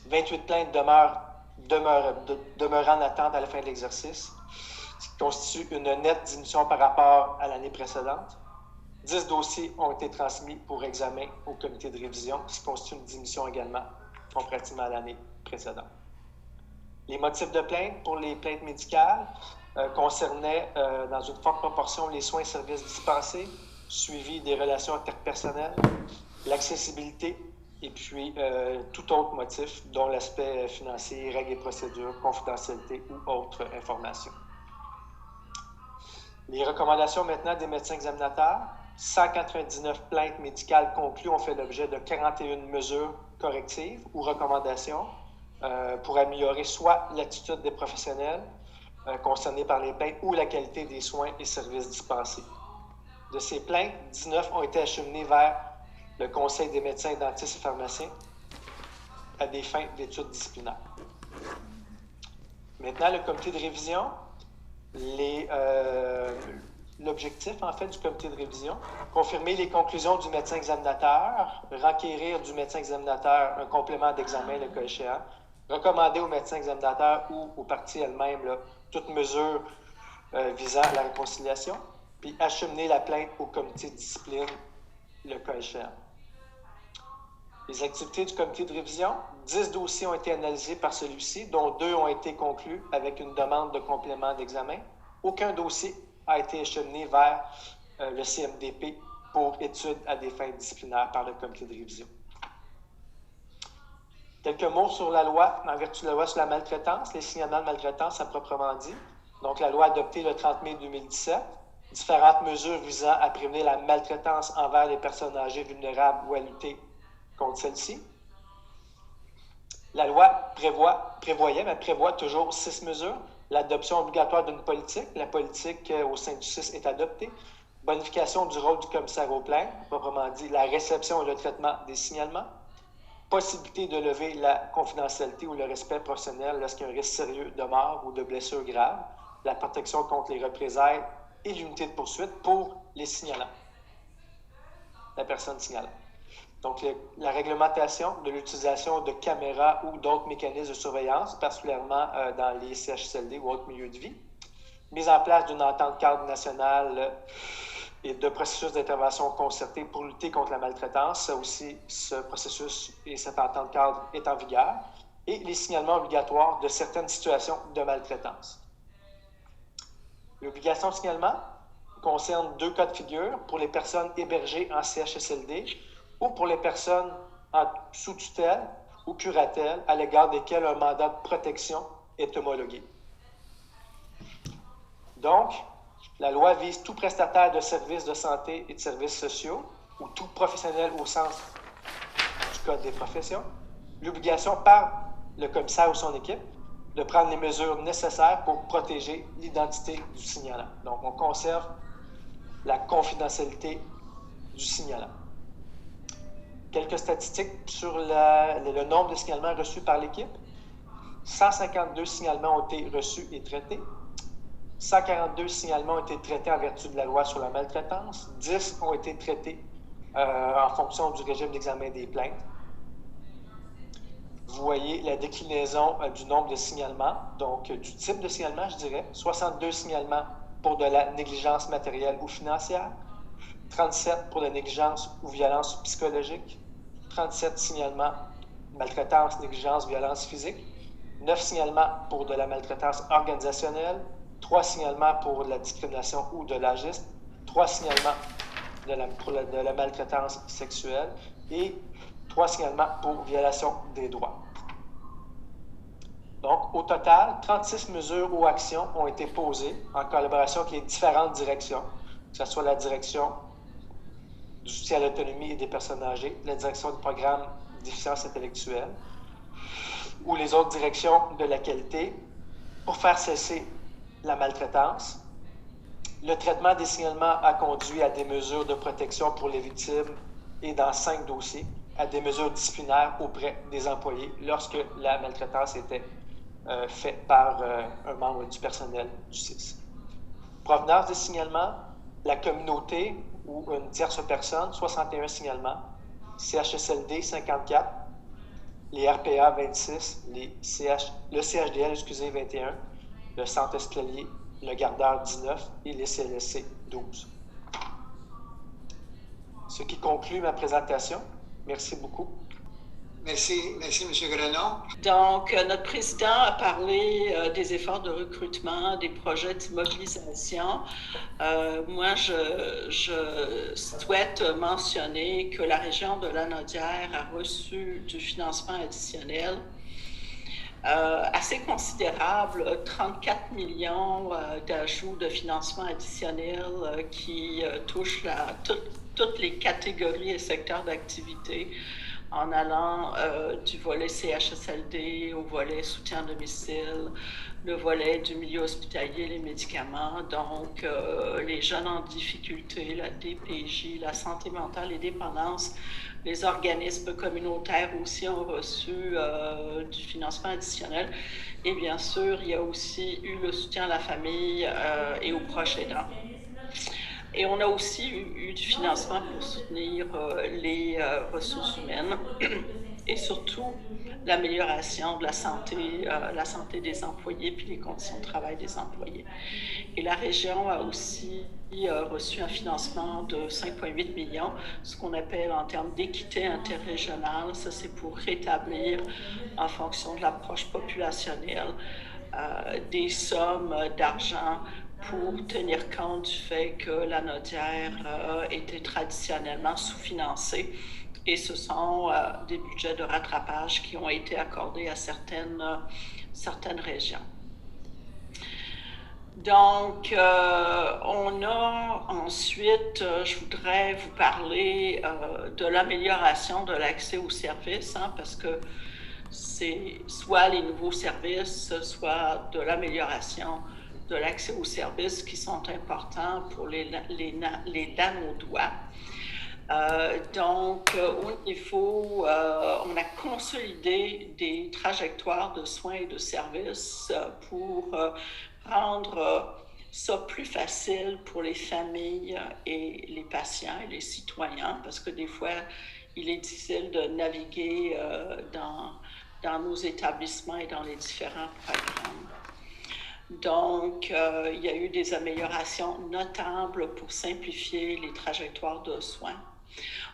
28 plaintes demeurent en attente à la fin de l'exercice, ce qui constitue une nette diminution par rapport à l'année précédente. 10 dossiers ont été transmis pour examen au comité de révision, ce qui constitue une diminution également comparativement à l'année précédente. Les motifs de plainte pour les plaintes médicales concernaient dans une forte proportion les soins et services dispensés, suivi des relations interpersonnelles, l'accessibilité et puis tout autre motif, dont l'aspect financier, règles et procédures, confidentialité ou autres informations. Les recommandations maintenant des médecins examinateurs. 199 plaintes médicales conclues ont fait l'objet de 41 mesures correctives ou recommandations pour améliorer soit l'attitude des professionnels concernés par les plaintes ou la qualité des soins et services dispensés. De ces plaintes, 19 ont été acheminées vers le Conseil des médecins, dentistes et pharmaciens à des fins d'études disciplinaires. Maintenant, le comité de révision. L'objectif, en fait, du comité de révision, confirmer les conclusions du médecin examinateur, requérir du médecin examinateur un complément d'examen, le cas échéant, recommander au médecin examinateur ou aux parties elles-mêmes toute mesure visant à la réconciliation, puis acheminer la plainte au comité de discipline, le cas échéant. Les activités du comité de révision, 10 dossiers ont été analysés par celui-ci, dont 2 ont été conclus avec une demande de complément d'examen. Aucun dossier a été acheminé vers le CMDP pour étude à des fins disciplinaires par le comité de révision. Quelques mots sur la loi, en vertu de la loi sur la maltraitance, les signalements de maltraitance à proprement dit. Donc, la loi adoptée le 30 mai 2017, différentes mesures visant à prévenir la maltraitance envers les personnes âgées vulnérables ou à lutter contre celle-ci. La loi prévoit toujours 6 mesures. L'adoption obligatoire d'une politique. La politique au sein du CIS est adoptée. Bonification du rôle du commissaire aux plaintes, proprement dit la réception et le traitement des signalements. Possibilité de lever la confidentialité ou le respect professionnel lorsqu'il y a un risque sérieux de mort ou de blessure grave. La protection contre les représailles et l'unité de poursuite pour les signalants, la personne signalant. Donc, la réglementation de l'utilisation de caméras ou d'autres mécanismes de surveillance, particulièrement dans les CHSLD ou autres milieux de vie. Mise en place d'une entente cadre nationale et de processus d'intervention concerté pour lutter contre la maltraitance. Ça aussi, ce processus et cette entente cadre est en vigueur. Et les signalements obligatoires de certaines situations de maltraitance. L'obligation de signalement concerne 2 cas de figure pour les personnes hébergées en CHSLD ou pour les personnes sous tutelle ou curatelle à l'égard desquelles un mandat de protection est homologué. Donc, la loi vise tout prestataire de services de santé et de services sociaux ou tout professionnel au sens du Code des professions, l'obligation par le commissaire ou son équipe de prendre les mesures nécessaires pour protéger l'identité du signalant. Donc, on conserve la confidentialité du signalant. Quelques statistiques sur le nombre de signalements reçus par l'équipe. 152 signalements ont été reçus et traités. 142 signalements ont été traités en vertu de la loi sur la maltraitance. 10 ont été traités en fonction du régime d'examen des plaintes. Vous voyez la déclinaison du nombre de signalements, donc du type de signalement, je dirais. 62 signalements pour de la négligence matérielle ou financière, 37 pour de la négligence ou violence psychologique, 37 signalements maltraitance, négligence, violence physique, 9 signalements pour de la maltraitance organisationnelle, 3 signalements pour de la discrimination ou de l'agisme, 3 signalements pour de la maltraitance sexuelle et 3 signalements pour violation des droits. Donc, au total, 36 mesures ou actions ont été posées en collaboration avec les différentes directions, que ce soit la direction du soutien à l'autonomie et des personnes âgées, la direction du programme déficience intellectuelle ou les autres directions de la qualité pour faire cesser la maltraitance. Le traitement des signalements a conduit à des mesures de protection pour les victimes et dans 5 dossiers, à des mesures disciplinaires auprès des employés lorsque la maltraitance était faite par un membre du personnel du CIS. Provenance des signalements, la communauté ou une tierce personne, 61 signalements, CHSLD, 54, les RPA, 26, le CHDL, 21, le centre hospitalier, le Gardeur, 19 et les CLSC, 12. Ce qui conclut ma présentation. Merci beaucoup. Merci, M. Grenon. Donc, notre président a parlé des efforts de recrutement, des projets d'immobilisation. Moi, je souhaite mentionner que la région de Lanaudière a reçu du financement additionnel assez considérable, 34 millions d'ajouts de financement additionnel qui touchent toutes les catégories et secteurs d'activité, en allant du volet CHSLD au volet soutien à domicile, le volet du milieu hospitalier, les médicaments, donc les jeunes en difficulté, la DPJ, la santé mentale et dépendance. Les organismes communautaires aussi ont reçu du financement additionnel. Et bien sûr, il y a aussi eu le soutien à la famille et aux proches aidants. Et on a aussi eu du financement pour soutenir les ressources humaines et surtout l'amélioration de la santé des employés puis les conditions de travail des employés. Et la région a aussi reçu un financement de 5,8 millions, ce qu'on appelle en termes d'équité interrégionale. Ça, c'est pour rétablir, en fonction de l'approche populationnelle, des sommes d'argent pour tenir compte du fait que Lanaudière était traditionnellement sous-financée. Et ce sont des budgets de rattrapage qui ont été accordés à certaines régions. Donc, on a ensuite, je voudrais vous parler de l'amélioration de l'accès aux services, parce que c'est soit les nouveaux services, soit de l'amélioration de l'accès aux services qui sont importants pour les Lanaudois. Donc, au niveau, on a consolidé des trajectoires de soins et de services pour rendre ça plus facile pour les familles et les patients et les citoyens, parce que des fois, il est difficile de naviguer dans nos établissements et dans les différents programmes. Donc, il y a eu des améliorations notables pour simplifier les trajectoires de soins.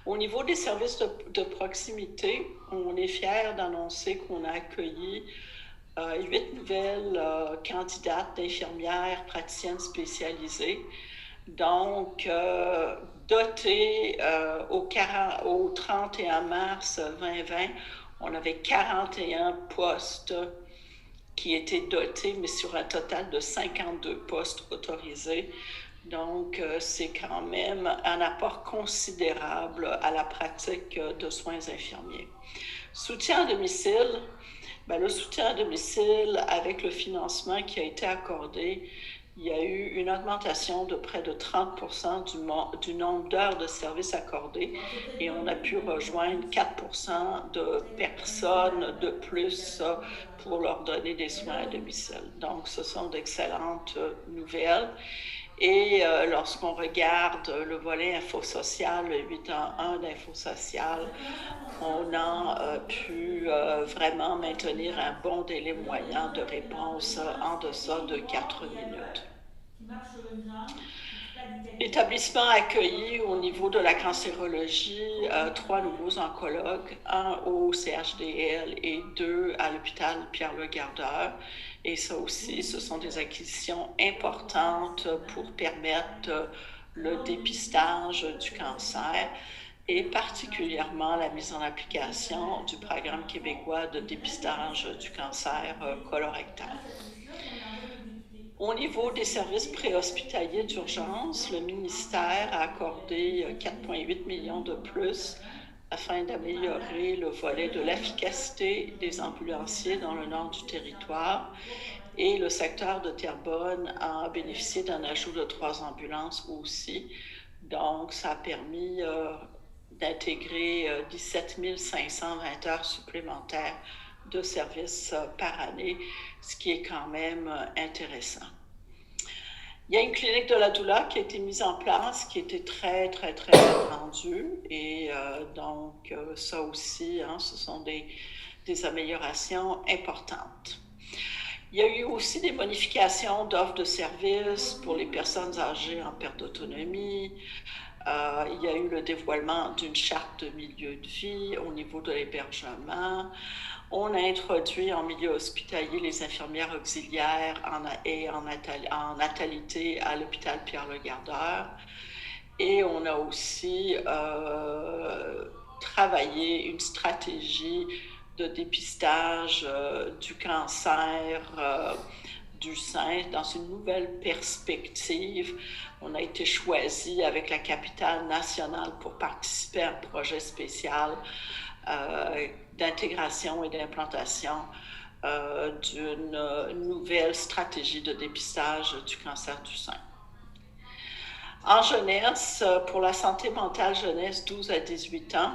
Au niveau des services de proximité, on est fiers d'annoncer qu'on a accueilli 8 nouvelles candidates d'infirmières praticiennes spécialisées Donc, doté au 31 mars 2020, on avait 41 postes qui étaient dotés, mais sur un total de 52 postes autorisés. Donc, c'est quand même un apport considérable à la pratique de soins infirmiers. Soutien à domicile, bien, le soutien à domicile, avec le financement qui a été accordé, il y a eu une augmentation de près de 30% du nombre d'heures de services accordés et on a pu rejoindre 4% de personnes de plus pour leur donner des soins à domicile. Donc, ce sont d'excellentes nouvelles. Et lorsqu'on regarde le volet infosocial, le 8-1 d'infosocial, on a pu vraiment maintenir un bon délai moyen de réponse en deçà de 4 minutes. L'établissement a accueilli au niveau de la cancérologie 3 nouveaux oncologues, un au CHDL et 2 à l'hôpital Pierre-Le-Gardeur. Et ça aussi, ce sont des acquisitions importantes pour permettre le dépistage du cancer et particulièrement la mise en application du programme québécois de dépistage du cancer colorectal. Au niveau des services préhospitaliers d'urgence, le ministère a accordé 4,8 millions de plus afin d'améliorer le volet de l'efficacité des ambulanciers dans le nord du territoire. Et le secteur de Terrebonne a bénéficié d'un ajout de 3 ambulances aussi. Donc, ça a permis d'intégrer 17 520 heures supplémentaires de services par année, ce qui est quand même intéressant. Il y a une clinique de la douleur qui a été mise en place, qui était très, très, très attendue. Et donc, ça aussi, ce sont des améliorations importantes. Il y a eu aussi des modifications d'offres de services pour les personnes âgées en perte d'autonomie. Il y a eu le dévoilement d'une charte de milieu de vie au niveau de l'hébergement. On a introduit en milieu hospitalier les infirmières auxiliaires en natalité à l'hôpital Pierre-Le-Gardeur. Et on a aussi travaillé une stratégie de dépistage du cancer du sein dans une nouvelle perspective. On a été choisi avec la capitale nationale pour participer à un projet spécial d'intégration et d'implantation d'une nouvelle stratégie de dépistage du cancer du sein. En jeunesse, pour la santé mentale jeunesse 12 à 18 ans,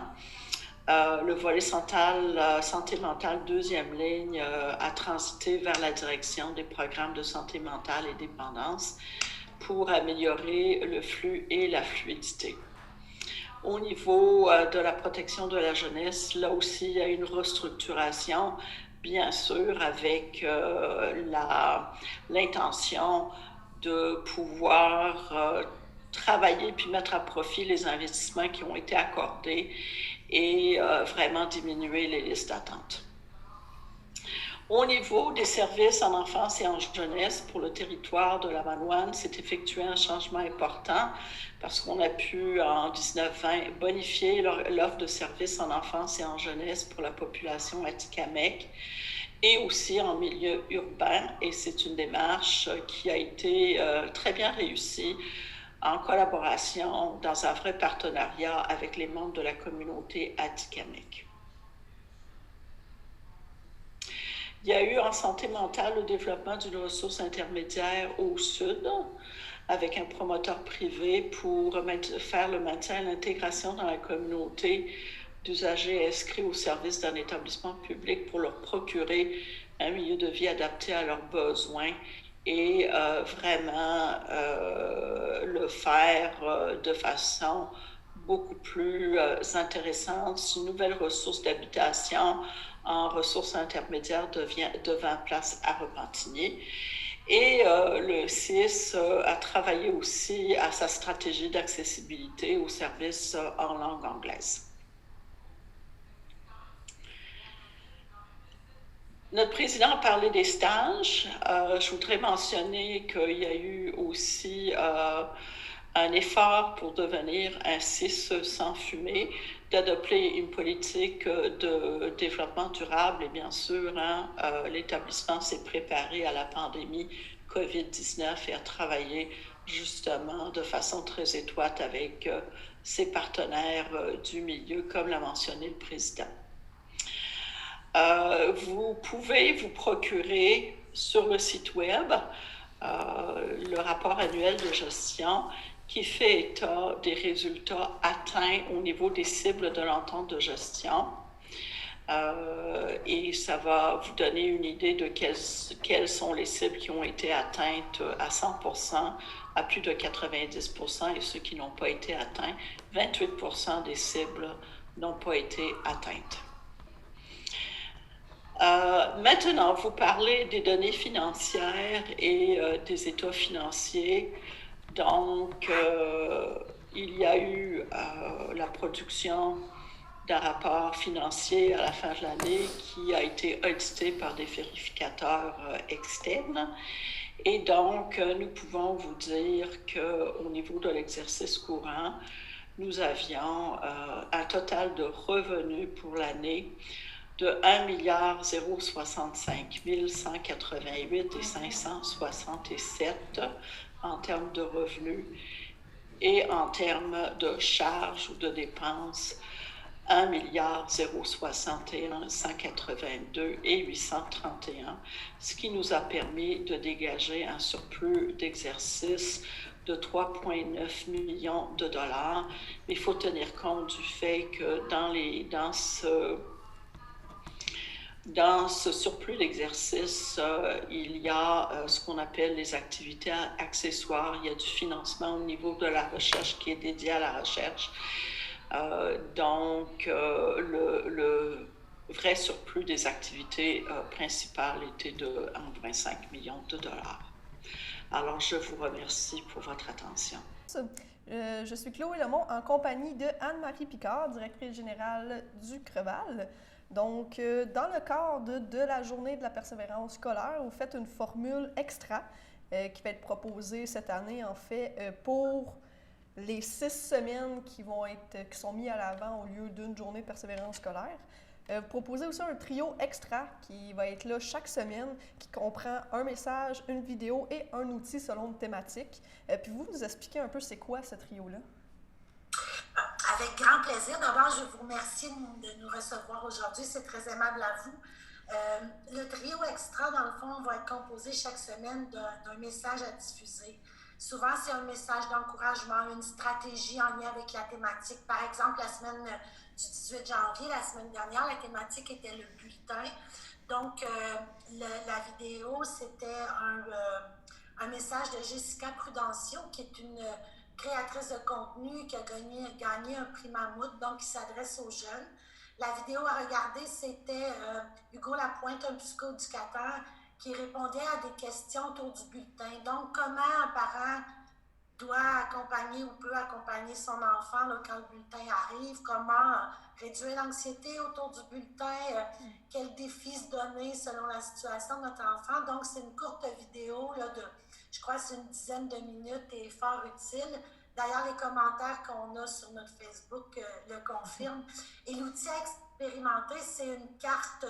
le volet santé mentale deuxième ligne a transité vers la direction des programmes de santé mentale et dépendance pour améliorer le flux et la fluidité. Au niveau de la protection de la jeunesse, là aussi, il y a une restructuration, bien sûr, avec l'intention de pouvoir travailler puis mettre à profit les investissements qui ont été accordés et vraiment diminuer les listes d'attente. Au niveau des services en enfance et en jeunesse pour le territoire de la Manoine, s'est effectué un changement important parce qu'on a pu, en 1920, bonifier l'offre de services en enfance et en jeunesse pour la population atikamekw et aussi en milieu urbain. Et c'est une démarche qui a été très bien réussie en collaboration dans un vrai partenariat avec les membres de la communauté atikamekw. Il y a eu en santé mentale le développement d'une ressource intermédiaire au sud avec un promoteur privé pour faire le maintien et l'intégration dans la communauté d'usagers inscrits au service d'un établissement public pour leur procurer un milieu de vie adapté à leurs besoins et vraiment le faire de façon beaucoup plus intéressante. C'est une nouvelle ressource d'habitation en ressources intermédiaires devant place à Repentigny. Et le CIS a travaillé aussi à sa stratégie d'accessibilité aux services en langue anglaise. Notre président a parlé des stages. Je voudrais mentionner qu'il y a eu aussi un effort pour devenir un CIS sans fumée, d'adopter une politique de développement durable et bien sûr, l'établissement s'est préparé à la pandémie COVID-19 et a travaillé justement de façon très étroite avec ses partenaires du milieu, comme l'a mentionné le président. Vous pouvez vous procurer sur le site web le rapport annuel de gestion qui fait état des résultats atteints au niveau des cibles de l'entente de gestion. Et ça va vous donner une idée de quelles sont les cibles qui ont été atteintes à 100%, à plus de 90%, et ceux qui n'ont pas été atteints, 28% des cibles n'ont pas été atteintes. Maintenant, vous parlez des données financières et des états financiers. Donc, il y a eu la production d'un rapport financier à la fin de l'année qui a été audité par des vérificateurs externes. Et donc, nous pouvons vous dire qu'au niveau de l'exercice courant, nous avions un total de revenus pour l'année de 1 065 188 et 567 en termes de revenus, et en termes de charges ou de dépenses, 1 061 182 et 831, ce qui nous a permis de dégager un surplus d'exercice de 3,9 millions de dollars. Mais il faut tenir compte du fait que dans ce surplus d'exercice, il y a ce qu'on appelle les activités accessoires. Il y a du financement au niveau de la recherche qui est dédié à la recherche. Donc, le vrai surplus des activités principales était de 1,5 million de dollars. Alors, je vous remercie pour votre attention. Je suis Chloé Lemont en compagnie de Anne-Marie Picard, directrice générale du Creval. Donc, dans le cadre de la journée de la persévérance scolaire, vous faites une formule extra qui va être proposée cette année, en fait, pour les 6 semaines qui sont mises à l'avant au lieu d'une journée de persévérance scolaire. Vous proposez aussi un trio extra qui va être là chaque semaine, qui comprend un message, une vidéo et un outil selon une thématique. Puis vous nous expliquez un peu c'est quoi ce trio-là? Avec grand plaisir. D'abord, je vous remercie de nous recevoir aujourd'hui. C'est très aimable à vous. Le trio extra, dans le fond, va être composé chaque semaine d'un message à diffuser. Souvent, c'est un message d'encouragement, une stratégie en lien avec la thématique. Par exemple, la semaine du 18 janvier, la semaine dernière, la thématique était le bulletin. Donc, la vidéo, c'était un message de Jessica Prudencio, qui est une créatrice de contenu qui a gagné un prix Mammouth, donc qui s'adresse aux jeunes. La vidéo à regarder, c'était Hugo Lapointe, un psychoéducateur, qui répondait à des questions autour du bulletin. Donc, comment un parent doit accompagner ou peut accompagner son enfant là, quand le bulletin arrive, comment réduire l'anxiété autour du bulletin, quels défis se donner selon la situation de notre enfant. Donc, c'est une courte vidéo là, je crois que c'est une dizaine de minutes et fort utile. D'ailleurs, les commentaires qu'on a sur notre Facebook le confirment. Et l'outil à expérimenter, c'est une carte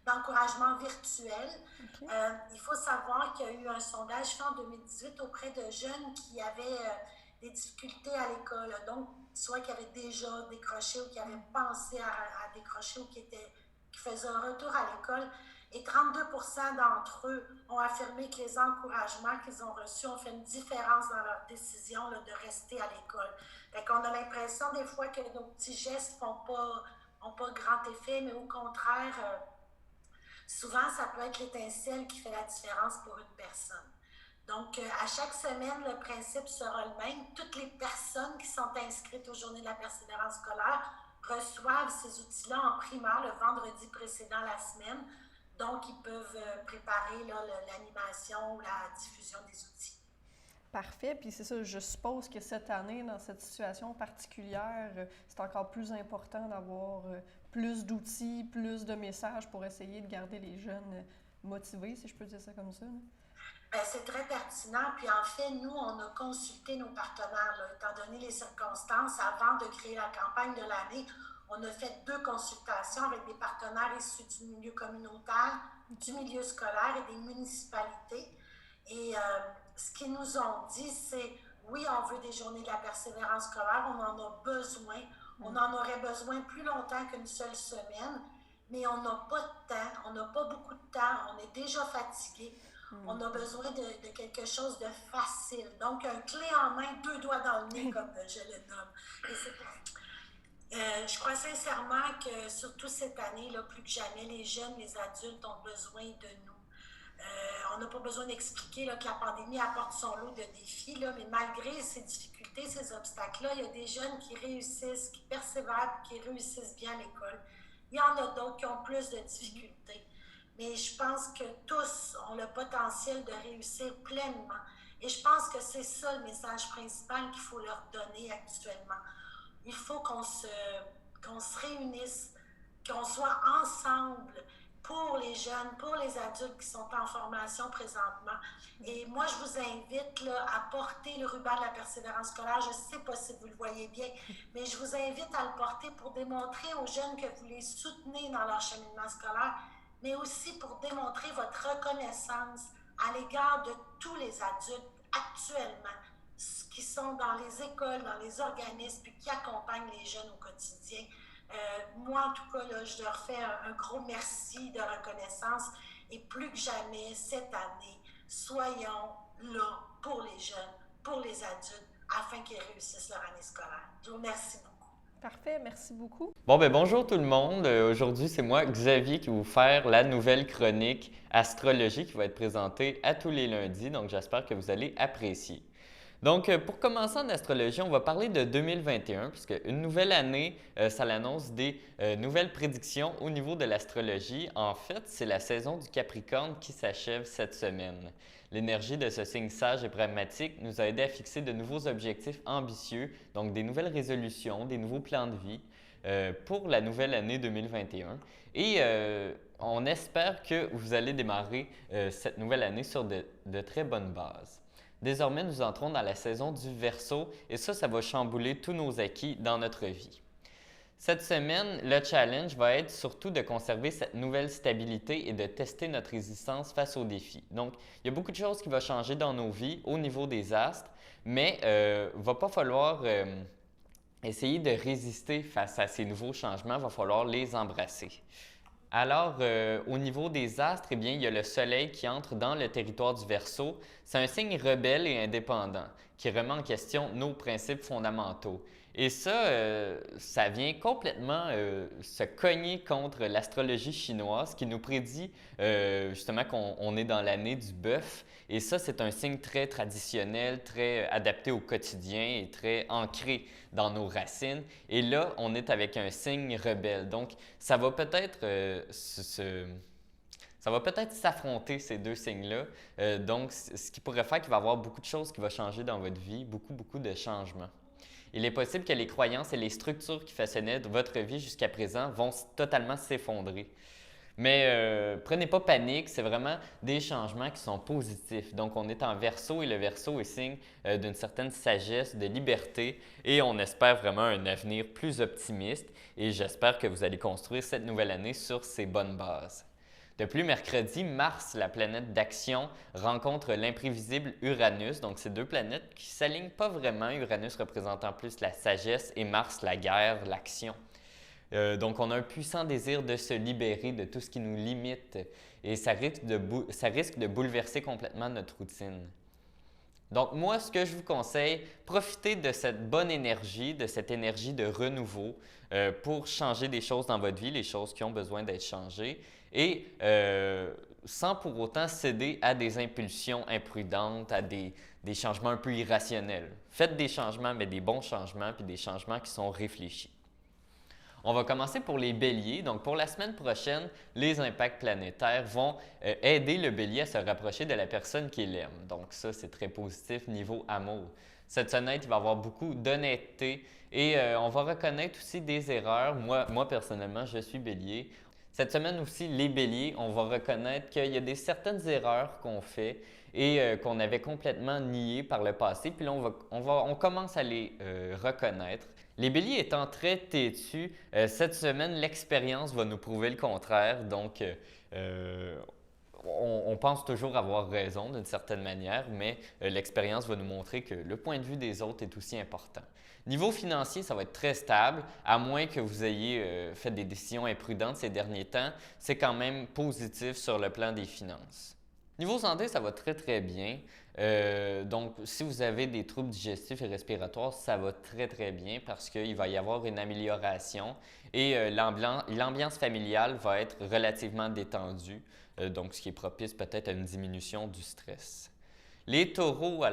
d'encouragement virtuel. Okay. Il faut savoir qu'il y a eu un sondage fait en 2018 auprès de jeunes qui avaient des difficultés à l'école. Donc, soit qui avaient déjà décroché ou qui avaient pensé à décrocher ou qui faisaient un retour à l'école. Et 32% d'entre eux ont affirmé que les encouragements qu'ils ont reçus ont fait une différence dans leur décision là, de rester à l'école. Fait qu'on a l'impression des fois que nos petits gestes n'ont pas grand effet, mais au contraire, souvent ça peut être l'étincelle qui fait la différence pour une personne. Donc, à chaque semaine, le principe sera le même. Toutes les personnes qui sont inscrites aux Journées de la persévérance scolaire reçoivent ces outils-là en primaire le vendredi précédent la semaine. Donc, ils peuvent préparer là, l'animation ou la diffusion des outils. Parfait. Puis c'est ça, je suppose que cette année, dans cette situation particulière, c'est encore plus important d'avoir plus d'outils, plus de messages pour essayer de garder les jeunes motivés, si je peux dire ça comme ça. C'est très pertinent. Puis en fait, nous, on a consulté nos partenaires, là, étant donné les circonstances, avant de créer la campagne de l'année. On a fait 2 consultations avec des partenaires issus du milieu communautaire, du milieu scolaire et des municipalités. Et ce qu'ils nous ont dit, c'est oui, on veut des journées de la persévérance scolaire, on en a besoin. On en aurait besoin plus longtemps qu'une seule semaine, mais on n'a pas de temps, on n'a pas beaucoup de temps, on est déjà fatigué. On a besoin de quelque chose de facile. Donc, un clé en main, 2 doigts dans le nez, comme je le nomme. Et je crois sincèrement que, surtout cette année, là, plus que jamais, les jeunes, les adultes ont besoin de nous. On n'a pas besoin d'expliquer là, que la pandémie apporte son lot de défis, là, mais malgré ces difficultés, ces obstacles-là, il y a des jeunes qui réussissent, qui persévèrent, qui réussissent bien à l'école. Il y en a d'autres qui ont plus de difficultés. Mais je pense que tous ont le potentiel de réussir pleinement. Et je pense que c'est ça le message principal qu'il faut leur donner actuellement. Il faut qu'on se réunisse, qu'on soit ensemble pour les jeunes, pour les adultes qui sont en formation présentement. Et moi, je vous invite là, à porter le ruban de la persévérance scolaire. Je ne sais pas si vous le voyez bien, mais je vous invite à le porter pour démontrer aux jeunes que vous les soutenez dans leur cheminement scolaire, mais aussi pour démontrer votre reconnaissance à l'égard de tous les adultes actuellement qui sont dans les écoles, dans les organismes, puis qui accompagnent les jeunes au quotidien. Moi, en tout cas, là, je leur fais un gros merci de reconnaissance et plus que jamais, cette année, soyons là pour les jeunes, pour les adultes, afin qu'ils réussissent leur année scolaire. Je vous remercie beaucoup. Parfait, merci beaucoup. Bon, ben bonjour tout le monde. Aujourd'hui, c'est moi, Xavier, qui vais vous faire la nouvelle chronique Astrologie qui va être présentée à tous les lundis. Donc, j'espère que vous allez apprécier. Donc, pour commencer en astrologie, on va parler de 2021, puisque une nouvelle année, ça l'annonce des nouvelles prédictions au niveau de l'astrologie. En fait, c'est la saison du Capricorne qui s'achève cette semaine. L'énergie de ce signe sage et pragmatique nous a aidé à fixer de nouveaux objectifs ambitieux, donc des nouvelles résolutions, des nouveaux plans de vie pour la nouvelle année 2021. Et on espère que vous allez démarrer cette nouvelle année sur de très bonnes bases. Désormais, nous entrons dans la saison du Verseau et ça va chambouler tous nos acquis dans notre vie. Cette semaine, le challenge va être surtout de conserver cette nouvelle stabilité et de tester notre résistance face aux défis. Donc, il y a beaucoup de choses qui vont changer dans nos vies au niveau des astres, mais il ne va pas falloir essayer de résister face à ces nouveaux changements, il va falloir les embrasser. Alors, au niveau des astres, eh bien, il y a le Soleil qui entre dans le territoire du Verseau. C'est un signe rebelle et indépendant qui remet en question nos principes fondamentaux. Et ça vient complètement se cogner contre l'astrologie chinoise qui nous prédit justement qu'on est dans l'année du bœuf. Et ça, c'est un signe très traditionnel, très adapté au quotidien et très ancré dans nos racines. Et là, on est avec un signe rebelle. Donc, ça va peut-être s'affronter, ces deux signes-là. Donc, ce qui pourrait faire qu'il va y avoir beaucoup de choses qui vont changer dans votre vie, beaucoup de changements. Il est possible que les croyances et les structures qui façonnaient votre vie jusqu'à présent vont totalement s'effondrer. Mais prenez pas panique, c'est vraiment des changements qui sont positifs. Donc, on est en Verseau et le Verseau est signe d'une certaine sagesse, de liberté et on espère vraiment un avenir plus optimiste et j'espère que vous allez construire cette nouvelle année sur ces bonnes bases. De plus, mercredi, Mars, la planète d'action, rencontre l'imprévisible Uranus. Donc, c'est deux planètes qui ne s'alignent pas vraiment. Uranus représentant plus la sagesse et Mars, la guerre, l'action. Donc, on a un puissant désir de se libérer de tout ce qui nous limite et ça risque de bouleverser complètement notre routine. Donc, moi, ce que je vous conseille, profitez de cette bonne énergie, de cette énergie de renouveau pour changer des choses dans votre vie, les choses qui ont besoin d'être changées et sans pour autant céder à des impulsions imprudentes, à des changements un peu irrationnels. Faites des changements, mais des bons changements, puis des changements qui sont réfléchis. On va commencer pour les béliers. Donc, pour la semaine prochaine, les impacts planétaires vont aider le bélier à se rapprocher de la personne qu'il aime. Donc, ça, c'est très positif niveau amour. Cette semaine, il va y avoir beaucoup d'honnêteté et on va reconnaître aussi des erreurs. Moi, personnellement, je suis bélier. Cette semaine aussi, les béliers, on va reconnaître qu'il y a certaines erreurs qu'on fait et qu'on avait complètement niés par le passé. Puis là, on commence à les reconnaître. Les béliers étant très têtus, cette semaine, l'expérience va nous prouver le contraire. Donc, on pense toujours avoir raison d'une certaine manière, mais l'expérience va nous montrer que le point de vue des autres est aussi important. Niveau financier, ça va être très stable, à moins que vous ayez fait des décisions imprudentes ces derniers temps. C'est quand même positif sur le plan des finances. Niveau santé, ça va très très bien. Donc, si vous avez des troubles digestifs et respiratoires, ça va très très bien parce qu'il va y avoir une amélioration et l'ambiance familiale va être relativement détendue, donc ce qui est propice peut-être à une diminution du stress. Les taureaux,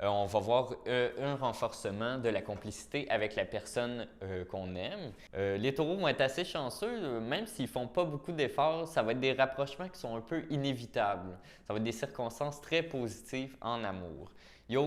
on va voir un renforcement de la complicité avec la personne qu'on aime. Les taureaux vont être assez chanceux, même s'ils ne font pas beaucoup d'efforts, ça va être des rapprochements qui sont un peu inévitables. Ça va être des circonstances très positives en amour. Il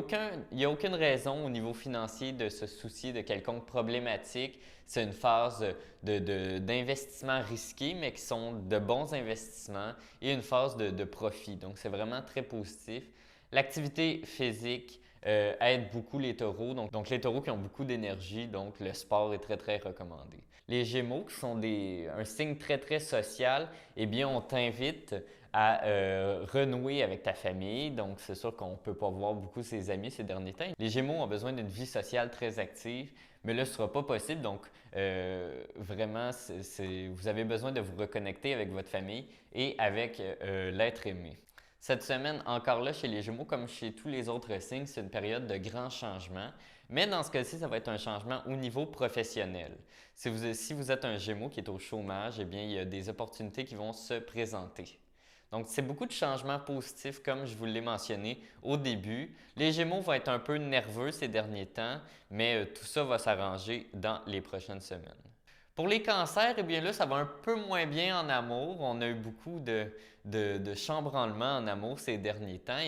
n'y a aucune raison au niveau financier de se soucier de quelconque problématique. C'est une phase d'investissement risqué, mais qui sont de bons investissements et une phase de profit. Donc, c'est vraiment très positif. L'activité physique aide beaucoup les taureaux. Donc, les taureaux qui ont beaucoup d'énergie, donc le sport est très, très recommandé. Les Gémeaux, qui sont un signe très, très social, eh bien, on t'invite à renouer avec ta famille. Donc, c'est sûr qu'on ne peut pas voir beaucoup ses amis ces derniers temps. Les Gémeaux ont besoin d'une vie sociale très active, mais là, ce ne sera pas possible. Donc, vraiment, vous avez besoin de vous reconnecter avec votre famille et avec l'être aimé. Cette semaine, encore là, chez les Gémeaux, comme chez tous les autres signes, c'est une période de grands changements. Mais dans ce cas-ci, ça va être un changement au niveau professionnel. Si vous êtes un Gémeaux qui est au chômage, eh bien, il y a des opportunités qui vont se présenter. Donc, c'est beaucoup de changements positifs, comme je vous l'ai mentionné au début. Les Gémeaux vont être un peu nerveux ces derniers temps, mais tout ça va s'arranger dans les prochaines semaines. Pour les cancers, eh bien là, ça va un peu moins bien en amour. On a eu beaucoup de chambranlements en amour ces derniers temps,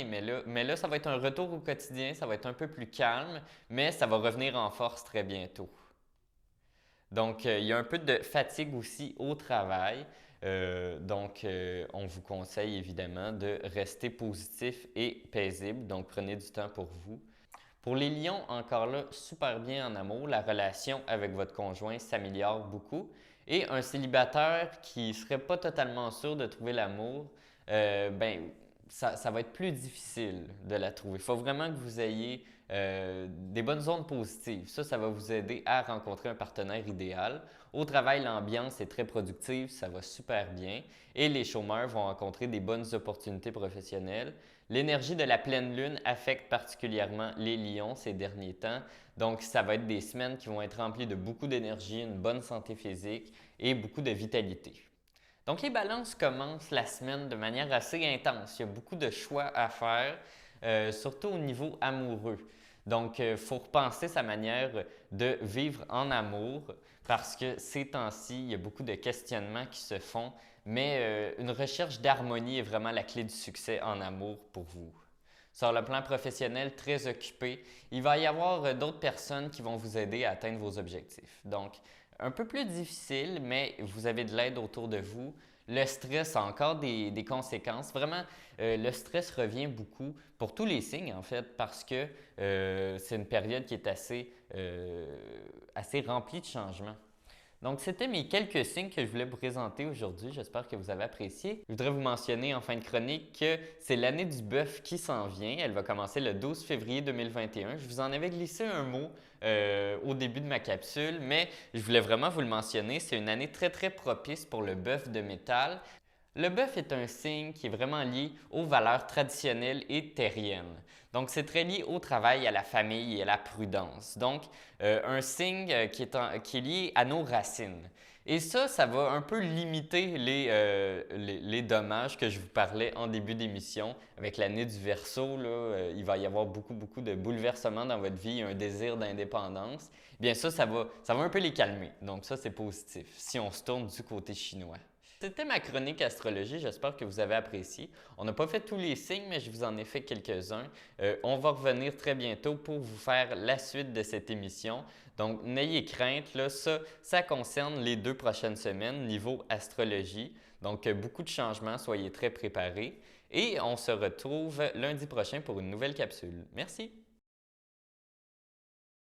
mais là, ça va être un retour au quotidien, ça va être un peu plus calme, mais ça va revenir en force très bientôt. Donc, il y a un peu de fatigue aussi au travail. On vous conseille évidemment de rester positif et paisible. Donc, prenez du temps pour vous. Pour les lions, encore là, super bien en amour. La relation avec votre conjoint s'améliore beaucoup. Et un célibataire qui ne serait pas totalement sûr de trouver l'amour, ça va être plus difficile de la trouver. Il faut vraiment que vous ayez des bonnes ondes positives. Ça va vous aider à rencontrer un partenaire idéal. Au travail, l'ambiance est très productive, ça va super bien et les chômeurs vont rencontrer des bonnes opportunités professionnelles. L'énergie de la pleine lune affecte particulièrement les lions ces derniers temps. Donc, ça va être des semaines qui vont être remplies de beaucoup d'énergie, une bonne santé physique et beaucoup de vitalité. Donc, les balances commencent la semaine de manière assez intense. Il y a beaucoup de choix à faire, surtout au niveau amoureux. Donc, il faut repenser sa manière de vivre en amour parce que ces temps-ci, il y a beaucoup de questionnements qui se font, mais une recherche d'harmonie est vraiment la clé du succès en amour pour vous. Sur le plan professionnel, très occupé, il va y avoir d'autres personnes qui vont vous aider à atteindre vos objectifs. Donc, un peu plus difficile, mais vous avez de l'aide autour de vous. Le stress a encore des conséquences. Vraiment, le stress revient beaucoup pour tous les signes, en fait, parce que c'est une période qui est assez remplie de changements. Donc, c'était mes quelques signes que je voulais vous présenter aujourd'hui. J'espère que vous avez apprécié. Je voudrais vous mentionner en fin de chronique que c'est l'année du bœuf qui s'en vient. Elle va commencer le 12 février 2021. Je vous en avais glissé un mot au début de ma capsule, mais je voulais vraiment vous le mentionner. C'est une année très, très propice pour le bœuf de métal. Le bœuf est un signe qui est vraiment lié aux valeurs traditionnelles et terriennes. Donc, c'est très lié au travail, à la famille et à la prudence. Donc, un signe qui est lié à nos racines. Et ça va un peu limiter les dommages que je vous parlais en début d'émission. Avec l'année du Verseau, il va y avoir beaucoup de bouleversements dans votre vie, un désir d'indépendance. Bien ça va un peu les calmer. Donc, ça, c'est positif si on se tourne du côté chinois. C'était ma chronique astrologie, j'espère que vous avez apprécié. On n'a pas fait tous les signes, mais je vous en ai fait quelques-uns. On va revenir très bientôt pour vous faire la suite de cette émission. Donc, n'ayez crainte, là, ça concerne les 2 prochaines semaines niveau astrologie. Donc, beaucoup de changements, soyez très préparés. Et on se retrouve lundi prochain pour une nouvelle capsule. Merci!